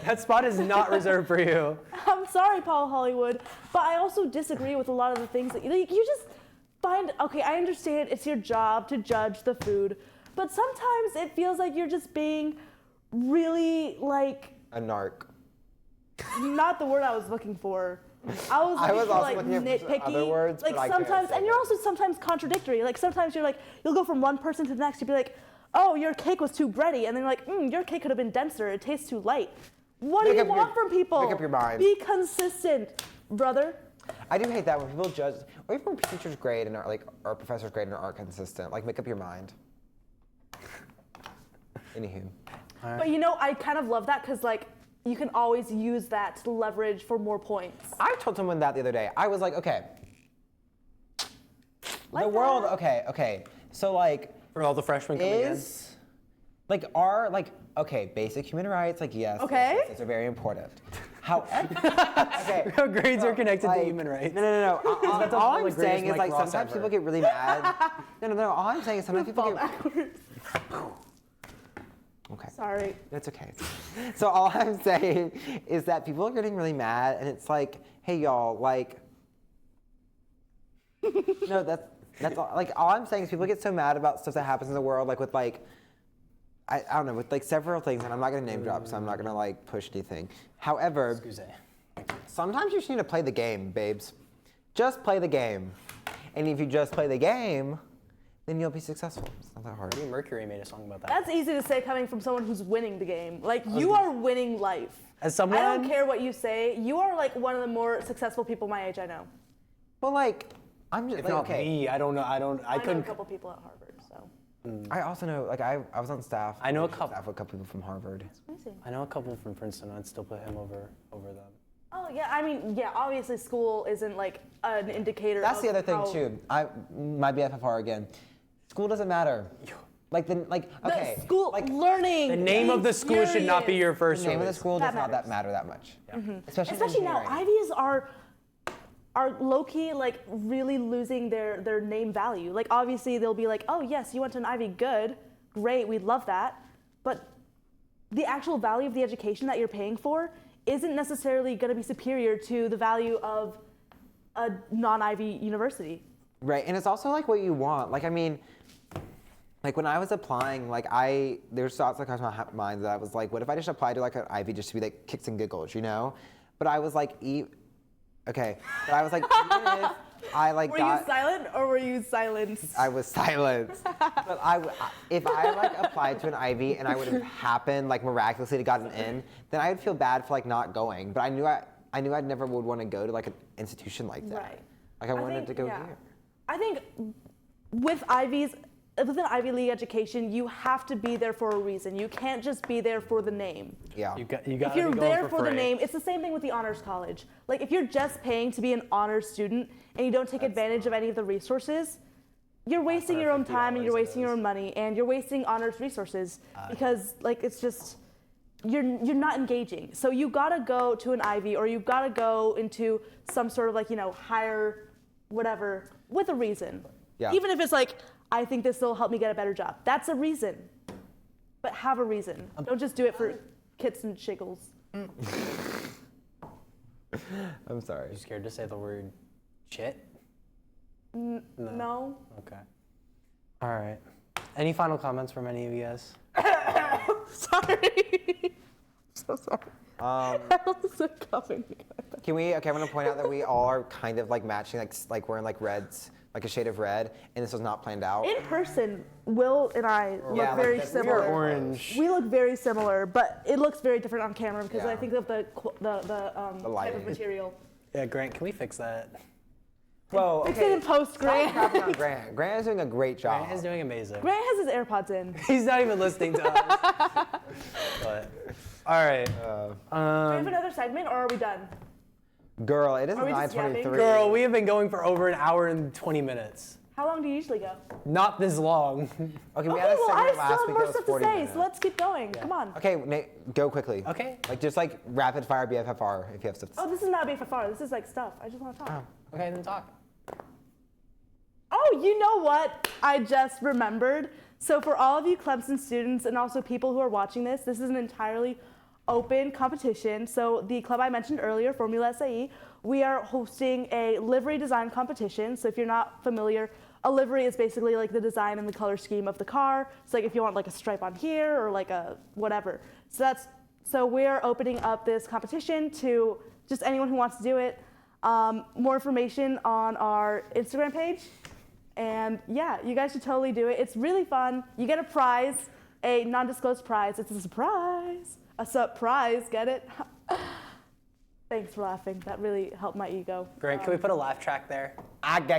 A: That spot is not reserved for you.
C: I'm sorry, Paul Hollywood, but I also disagree with a lot of the things that you just find. Okay, I understand it's your job to judge the food, but sometimes it feels like you're just being really like
B: A narc.
C: not the word I was looking for. I was
B: I
C: looking
B: was
C: for
B: also
C: like
B: looking for some
C: nitpicky.
B: other words,
C: like
B: but I couldn't
C: sometimes,
B: say
C: and you're
B: it.
C: also sometimes contradictory. Like sometimes you're like, you'll go from one person to the next. You'll be like, oh, your cake was too bready, and then you're like, your cake could have been denser. It tastes too light. What do
B: Make
C: you
B: up your-
C: want from people?
B: make up your mind.
C: Be consistent, brother.
B: I do hate that when people judge, or even when teachers grade and are like, or professors grade and aren't consistent. Like, make up your mind. Anywho.
C: But you know, I kind of love that because like you can always use that to leverage for more points.
B: I told someone that the other day. I was like, okay.
C: Like
B: The world,
C: that.
B: okay. So like,
A: For all the freshmen coming in.
B: is, like, are, like, okay, basic human rights, like, yes.
C: Okay.
B: Yes, are very important. However, okay.
A: How grades are connected
B: like,
A: to human rights.
B: No.
A: That's
B: All
A: the
B: I'm
A: greatest
B: saying is
A: Mike
B: like
A: Ross
B: sometimes
A: ever.
B: people get really mad. No. All I'm saying is sometimes people
C: Fall
B: get.
C: backwards.
B: Okay.
C: Sorry.
B: That's okay. So all I'm saying is that people are getting really mad, and it's like, hey y'all, like. No, that's all. Like all I'm saying is people get so mad about stuff that happens in the world, like with like. I don't know, with like several things, and I'm not gonna name drop, so I'm not gonna like push anything. However,
A: Excuse me.
B: sometimes you just need to play the game, babes. Just play the game. And if you just play the game, then you'll be successful. It's not that hard.
A: Freddie Mercury made a song about that.
C: That's easy to say coming from someone who's winning the game. Like you are winning life.
A: As someone,
C: I don't care what you say. You are like one of the more successful people my age I know.
B: Well, like, I'm just
A: if
B: like,
A: not
B: okay.
A: me, I don't know. I
C: I know a
A: couldn't.
C: couple people at Harvard, so.
B: I also know, like, I was on staff.
A: I know a
B: leadership
A: couple.
B: Staff with a couple people from Harvard.
C: Amazing.
A: I know a couple from Princeton. I'd still put him over them.
C: Oh yeah, I mean, yeah. Obviously, school isn't like an indicator.
B: That's
C: of
B: the other thing
C: how-
B: too. My BFFR again. School doesn't matter. Like okay.
C: The school
B: like
C: learning.
A: The name of the school should not be your
B: the
A: first
B: name of the
A: choice.
B: school
C: That
B: does not
C: matters.
B: matter that much.
C: Especially now, Ivies are low key like really losing their name value. Like obviously they'll be like, oh yes, you went to an Ivy, good, great, we'd love that. But the actual value of the education that you're paying for isn't necessarily going to be superior to the value of a non-Ivy university.
B: Right, and it's also like what you want. Like, I mean, like when I was applying, like there's thoughts that crossed my mind that I was like, what if I just applied to like an Ivy just to be like kicks and giggles, you know? But I was like, even if I like
C: Were you silent or were you silenced?
B: I was silenced. But if I like applied to an Ivy and I would have happened like miraculously to gotten in, then I would feel bad for like not going. But I knew I never would want to go to like an institution like that.
C: Right.
B: Like I wanted to go here.
C: I think with an Ivy League education, you have to be there for a reason. You can't just be there for the name.
B: Yeah.
A: You got
C: If you're there for the name, it's the same thing with the honors college. Like if you're just paying to be an honors student and you don't take advantage of any of the resources, you're wasting your own time and you're wasting your own money and you're wasting honors resources because like it's just you're not engaging. So you gotta go to an Ivy or you've gotta go into some sort of like, you know, higher whatever with a reason.
B: Yeah.
C: Even if it's like, I think this will help me get a better job. That's a reason. But have a reason. Don't just do it for kits and shiggles.
B: I'm sorry.
A: You scared to say the word shit?
C: No.
A: Okay. All right. Any final comments from any of you guys?
C: Sorry. So sorry. I was coughing.
B: Okay, I'm gonna point out that we all are kind of like matching, like wearing like reds, like a shade of red, and this was not planned out.
C: In person, Will and I look
B: Yeah, like
C: very
B: this-
C: similar.
A: We are orange.
C: We look very similar, but it looks very different on camera because
B: Yeah.
C: I think of the type
B: lighting.
C: of material.
A: Yeah, Grant, can we fix that?
B: Well,
C: Fix it in post,
B: Stop
C: Grant.
B: crapping on Grant. Grant is doing a great job.
A: Grant is doing amazing.
C: Grant has his AirPods in.
A: He's not even listening to us. But, all right.
C: Do we have another segment, or are we done?
B: Girl, it is
C: Are we just
B: 9:23.
C: yapping?
A: Girl, we have been going for over an hour and 20 minutes.
C: How long do you usually go?
A: Not this long.
B: Okay, we
C: Okay,
B: had a
C: well, I
B: segment
C: still
B: last
C: have
B: week
C: more
B: that was
C: stuff to
B: 40
C: say,
B: minutes.
C: so let's keep going. Come on.
B: Okay, Nate, go quickly.
A: Okay.
B: Like just like rapid fire BFFR if you have stuff to say.
C: Oh, this is not BFFR. This is like stuff. I just want to talk.
A: Okay, then talk.
C: Oh, you know what? I just remembered. So for all of you Clemson students and also people who are watching this, this is an entirely open competition. So the club I mentioned earlier, Formula SAE, we are hosting a livery design competition. So if you're not familiar, a livery is basically like the design and the color scheme of the car. So like if you want like a stripe on here or like a whatever. So we're opening up this competition to just anyone who wants to do it. More information on our Instagram page. And yeah, you guys should totally do it. It's really fun. You get a prize, a non-disclosed prize. It's a surprise. A surprise, get it? Thanks for laughing. That really helped my ego.
A: Grant, can we put a laugh track there?
B: Ga.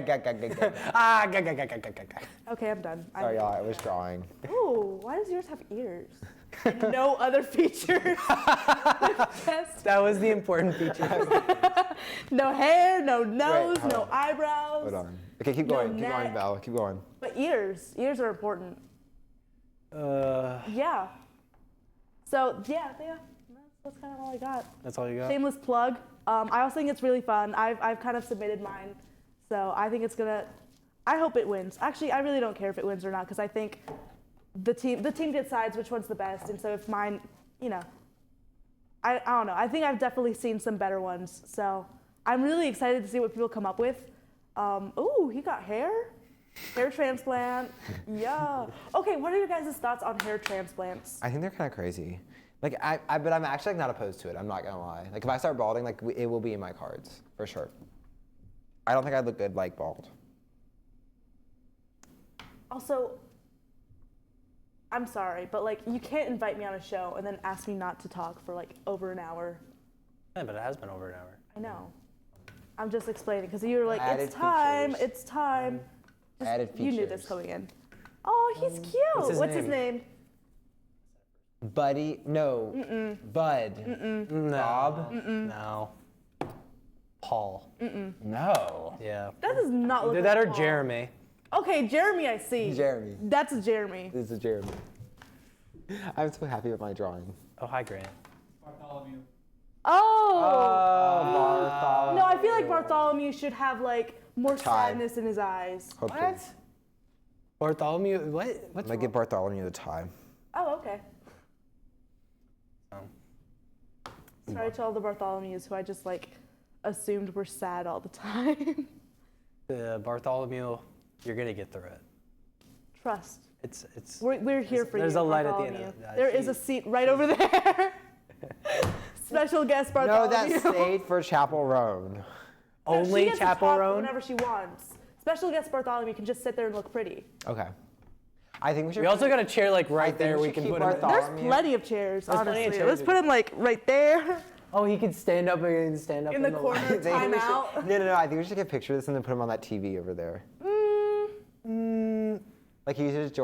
C: Okay, I'm done.
B: Sorry, y'all, I was drawing.
C: Ooh, why does yours have ears? And no other features. Just
A: That was the important feature.
C: no hair, no nose,
B: hold
C: no
B: on.
C: eyebrows.
B: Hold on. Okay, keep
C: No
B: going. Keep
C: neck.
B: going, Belle. Keep going.
C: But ears are important. Yeah. So yeah, that's kind of all I got.
A: That's all you got?
C: Shameless plug. I also think it's really fun. I've kind of submitted mine, so I think it's gonna. I hope it wins. Actually, I really don't care if it wins or not because I think the team decides which one's the best. And so if mine, you know, I don't know. I think I've definitely seen some better ones. So I'm really excited to see what people come up with. Ooh, he got hair transplant. Yeah. Okay, what are your guys' thoughts on hair transplants?
B: I think they're kind of crazy. Like, but I'm actually like, not opposed to it. I'm not gonna lie. Like, if I start balding, like, it will be in my cards for sure. I don't think I'd look good like bald.
C: Also, I'm sorry, but like you can't invite me on a show and then ask me not to talk for like over an hour.
A: Yeah, but it has been over an hour.
C: I know. I'm just explaining because you were like,
B: Added
C: it's time,
B: features.
C: it's time.
B: Added
C: You knew this
B: features.
C: coming in. Oh, he's cute.
A: What's his
C: His name?
B: Buddy, no. Bud.
A: No.
B: Bob?
A: No. Paul.
B: No.
A: Yeah.
C: That does not look
A: Either
C: like
A: that or
C: Paul.
A: Jeremy.
C: Okay, Jeremy, I see.
B: Jeremy.
C: That's a Jeremy.
B: This is Jeremy. I'm so happy with my drawing.
A: Oh, hi, Grant.
D: Bartholomew.
C: Oh.
B: Bartholomew.
C: No, I feel like Bartholomew should have like more
B: Tie.
C: sadness in his eyes.
B: Hopefully.
A: What? Bartholomew, what?
B: I'm
A: What's
B: gonna give Bartholomew the tie.
C: Oh, okay.
A: wrong?
C: Sorry to all the Bartholomews who I just like assumed were sad all the time.
A: Bartholomew, you're gonna get through it.
C: Trust.
A: It's.
C: We're here for you.
A: There's a light at the end
C: Bartholomew.
A: of it.
C: There is a seat right over there. Special guest
B: No,
C: Bartholomew.
B: that's stayed for Chapel Roan.
C: No,
A: Only
C: she gets to
A: Chapel
C: talk
A: Roan?
C: whenever she wants. Special guest Bartholomew can just sit there and look pretty.
B: Okay. I think we should.
A: We also got a chair like
B: I
A: right
B: think
A: there.
B: we
A: We
B: should
A: can
B: keep
A: put him.
B: Bartholomew.
C: There's plenty of chairs,
A: There's plenty
C: honestly.
A: of chairs
C: Let's put him like right there
A: Oh, he could stand up and stand up
C: in the corner.
B: I think we
C: Time
B: should-
C: out.
B: No. I think we should get a picture of this and then put him on that TV over there. Like he's just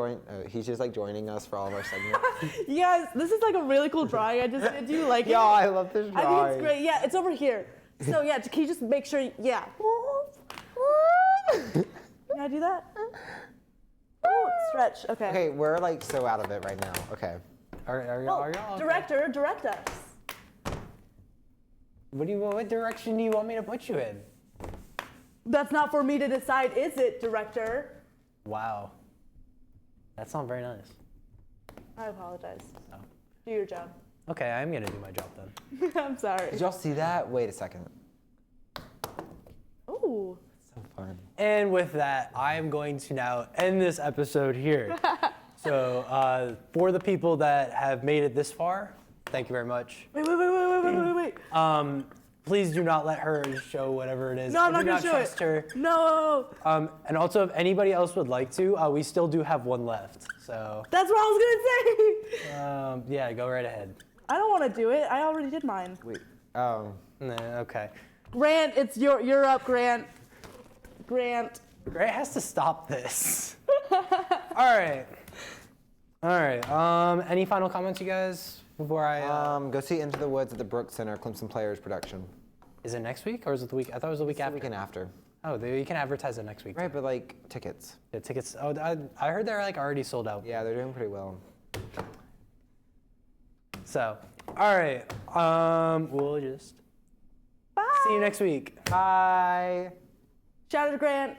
B: he's just like joining us for all of our segments.
C: You guys, this is like a really cool drawing I just did. Do you like it?
B: Yeah, I love this drawing.
C: I think it's great. Yeah, it's over here. So yeah, can you just make sure? Yeah. Can I do that? Oh, stretch. Okay.
B: Okay, we're like so out of it right now. Okay.
A: Are
C: Well,
A: y'all? Okay?
C: director, direct us.
A: What direction do you want me to put you in?
C: That's not for me to decide, is it, director?
A: Wow. That's not very nice.
C: I apologize.
A: Oh.
C: Do your job.
A: Okay, I'm gonna do my job then.
C: I'm sorry.
B: Did y'all see that? Wait a second.
C: Ooh.
B: So fun.
A: And with that, I am going to now end this episode here. So for the people that have made it this far, thank you very much.
C: Wait.
A: Please do not let her show whatever it is.
C: No, I'm
A: I
C: not
A: do
C: gonna
A: not
C: show
A: trust
C: it.
A: her.
C: No.
A: And also, if anybody else would like to, we still do have one left. So
C: That's what I was gonna say.
A: yeah, go right ahead.
C: I don't want to do it. I already did mine.
B: Wait.
A: Nah, okay.
C: Grant, you're up, Grant. Grant.
A: Grant has to stop this. All right. Any final comments, you guys, before I?
B: Go see Into the Woods at the Brooks Center, Clemson Players production.
A: Is it next week or is it the week? I thought it was the week
B: The
A: after.
B: weekend after.
A: Oh, you can advertise it next week.
B: Right, but like tickets.
A: The tickets. Oh, I heard they're like already sold out.
B: Yeah, they're doing pretty well.
A: So, all right. We'll just
C: Bye.
A: see you next week.
B: Bye.
C: Shout out to Grant.